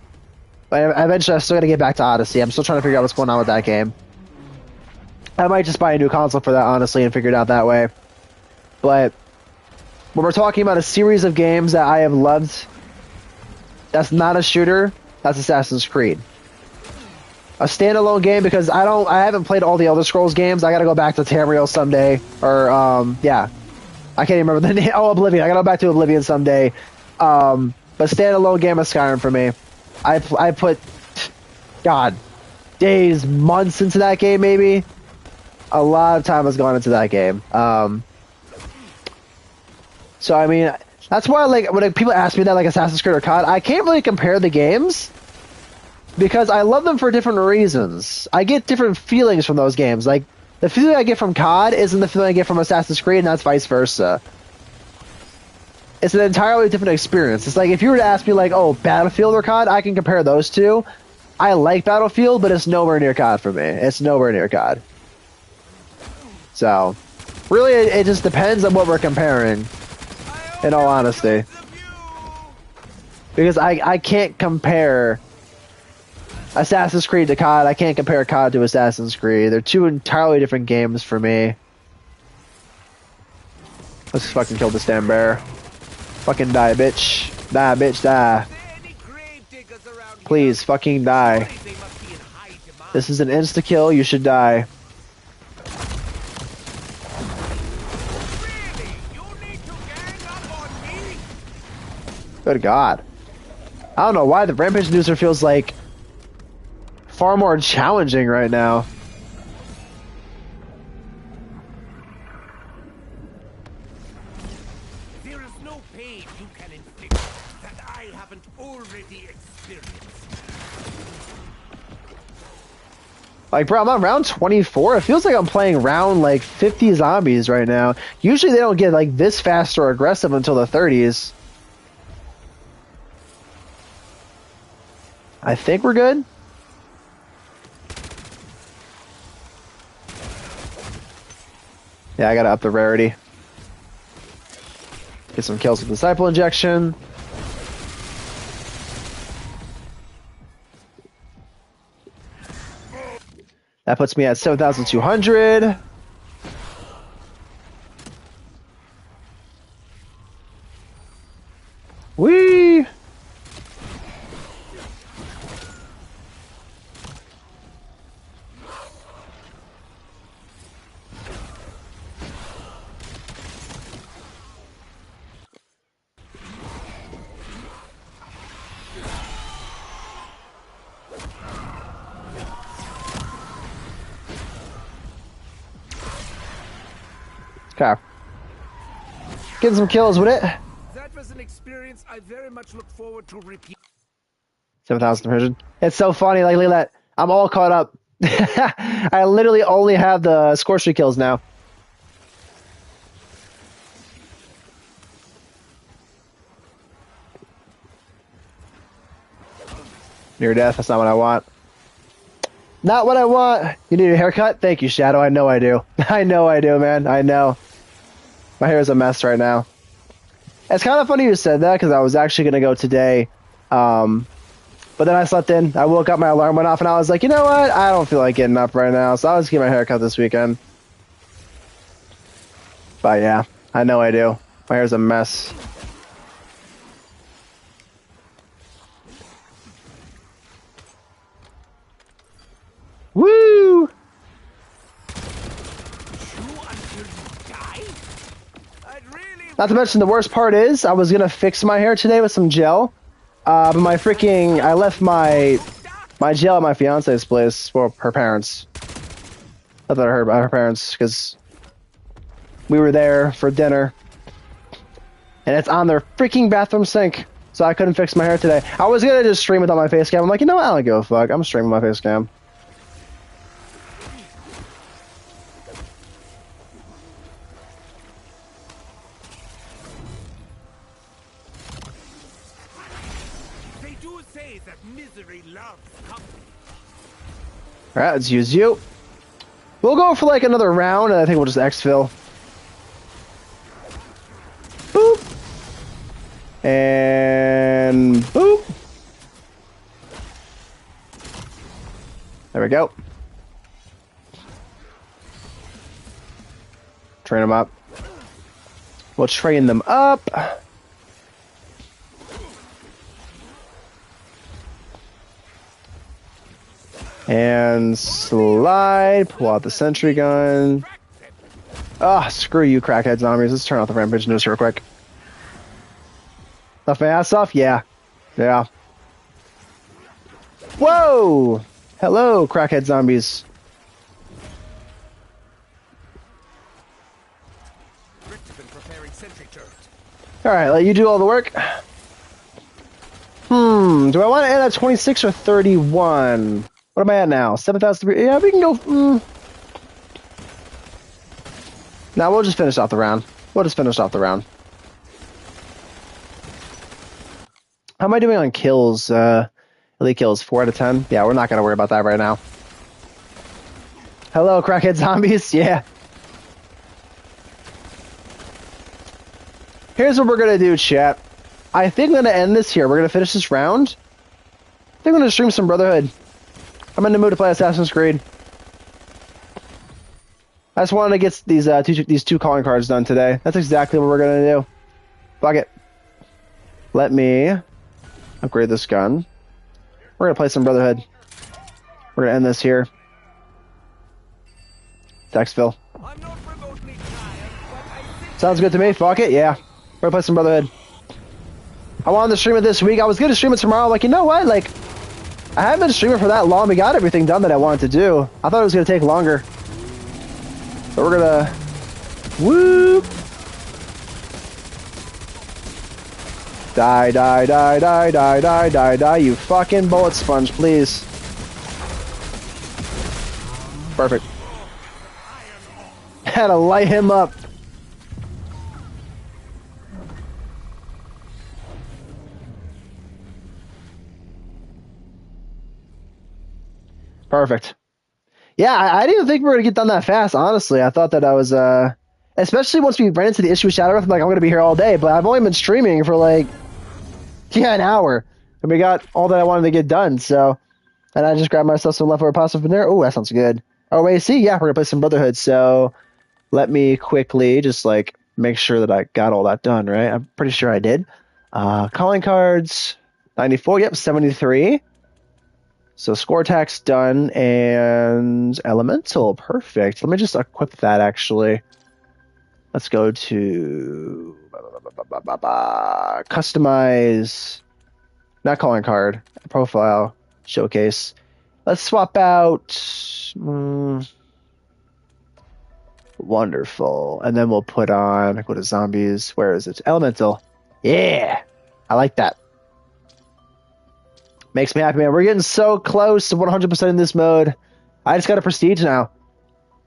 But eventually I'm still going to get back to Odyssey. I'm still trying to figure out what's going on with that game. I might just buy a new console for that, honestly, and figure it out that way. But when we're talking about a series of games that I have loved, that's not a shooter, that's Assassin's Creed. A standalone game, because I haven't played all the Elder Scrolls games. I gotta go back to Tamriel someday. Or, yeah. I can't even remember the name. Oh, Oblivion. I gotta go back to Oblivion someday. But standalone game of Skyrim for me. I put, God, days, months into that game, maybe. A lot of time has gone into that game. So, I mean, that's why, like, when people ask me that, like, Assassin's Creed or COD, I can't really compare the games, because I love them for different reasons. I get different feelings from those games. Like, the feeling I get from COD isn't the feeling I get from Assassin's Creed, and that's vice versa. It's an entirely different experience. It's like, if you were to ask me, like, oh, Battlefield or COD, I can compare those two. I like Battlefield, but it's nowhere near COD for me. It's nowhere near COD. So, really, it just depends on what we're comparing, in all honesty. Because I can't compare Assassin's Creed to COD. I can't compare COD to Assassin's Creed. They're two entirely different games for me. Let's fucking kill this damn bear. Fucking die, bitch. Die, bitch, die. Please, fucking die. This is an insta-kill. You should die. Good God. I don't know why the Rampage Inducer feels like far more challenging right now. There is no pain you can inflict that I haven't already experienced. Like, bro, I'm on round 24. It feels like I'm playing round, like, 50 zombies right now. Usually they don't get, like, this fast or aggressive until the 30s. I think we're good. Yeah, I gotta up the rarity. Get some kills with Disciple Injection. That puts me at 7,200. Whee! Okay. Getting some kills with it. That was an experience I very much look forward to repeat. 7,300. It's so funny. Like, look at that. I'm all caught up. I literally only have the Scorcher kills now. Near death. That's not what I want. Not what I want. You need a haircut? Thank you, Shadow. I know I do. I know I do, man. I know. My hair is a mess right now. It's kind of funny you said that because I was actually going to go today. But then I slept in. I woke up, my alarm went off, and I was like, you know what? I don't feel like getting up right now, so I'll just get my hair cut this weekend. But yeah, I know I do. My hair's a mess. Woo! You until you die? I'd really Not to mention the worst part is I was gonna fix my hair today with some gel, but I left my gel at my fiance's place for her parents. I thought I heard about her parents because we were there for dinner, and it's on their freaking bathroom sink, so I couldn't fix my hair today. I was gonna just stream it on my face cam. I'm like, you know what? I don't give a fuck. I'm streaming my face cam. They do say that misery loves company. Alright, let's use you. We'll go for like another round, and I think we'll just exfil. Boop. And boop. There we go. Train them up. We'll train them up. And slide, pull out the sentry gun. Ah, oh, screw you, crackhead zombies. Let's turn off the rampage news real quick. Left my ass off? Yeah. Yeah. Whoa! Hello, crackhead zombies. Alright, let you do all the work. Do I want to end at 26 or 31? What am I at now? 7,003. Yeah, we can go. Now we'll just finish off the round. How am I doing on kills? Elite kills, 4 out of 10. Yeah, we're not gonna worry about that right now. Hello, crackhead zombies. Yeah. Here's what we're gonna do, chat. I think I'm gonna end this here. We're gonna finish this round. I think I'm gonna stream some Brotherhood. I'm in the mood to play Assassin's Creed. I just wanted to get these two calling cards done today. That's exactly what we're gonna do. Fuck it. Let me upgrade this gun. We're gonna play some Brotherhood. We're gonna end this here. Textville. Sounds good to me. Fuck it. Yeah. We're gonna play some Brotherhood. I wanted to stream it this week. I was gonna stream it tomorrow. Like, you know what? Like, I haven't been streaming for that long. We got everything done that I wanted to do. I thought it was gonna take longer. But we're gonna whoop. Die, die, die, die, die, die, die, die, you fucking bullet sponge, please. Perfect. Had to light him up. Perfect. Yeah, I didn't even think we were gonna get done that fast, honestly. I thought that I was Especially once we ran into the issue with Shadow Earth, I'm like, I'm going to be here all day, but I've only been streaming for like, an hour. And we got all that I wanted to get done, so. And I just grabbed myself some leftover pasta from there. Oh, that sounds good. Oh, wait, see? Yeah, we're going to play some Brotherhood, so let me quickly just, like, make sure that I got all that done, right? I'm pretty sure I did. Calling cards, 94, yep, 73. So score attack's done, and elemental, perfect. Let me just equip that, actually. Let's go to customize, not calling card, profile, showcase. Let's swap out, wonderful. And then we'll put on, go to zombies, where is it? Elemental. Yeah, I like that. Makes me happy, man. We're getting so close to 100% in this mode. I just got a prestige now.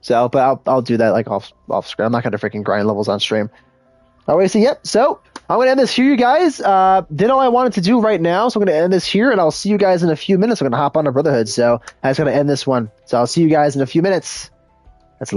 So, but I'll do that like off screen. I'm not gonna freaking grind levels on stream. Alright, so yep. So I'm gonna end this here, you guys. Did all I wanted to do right now, so I'm gonna end this here, and I'll see you guys in a few minutes. I'm gonna hop on to Brotherhood, so I just gotta end this one. So I'll see you guys in a few minutes. That's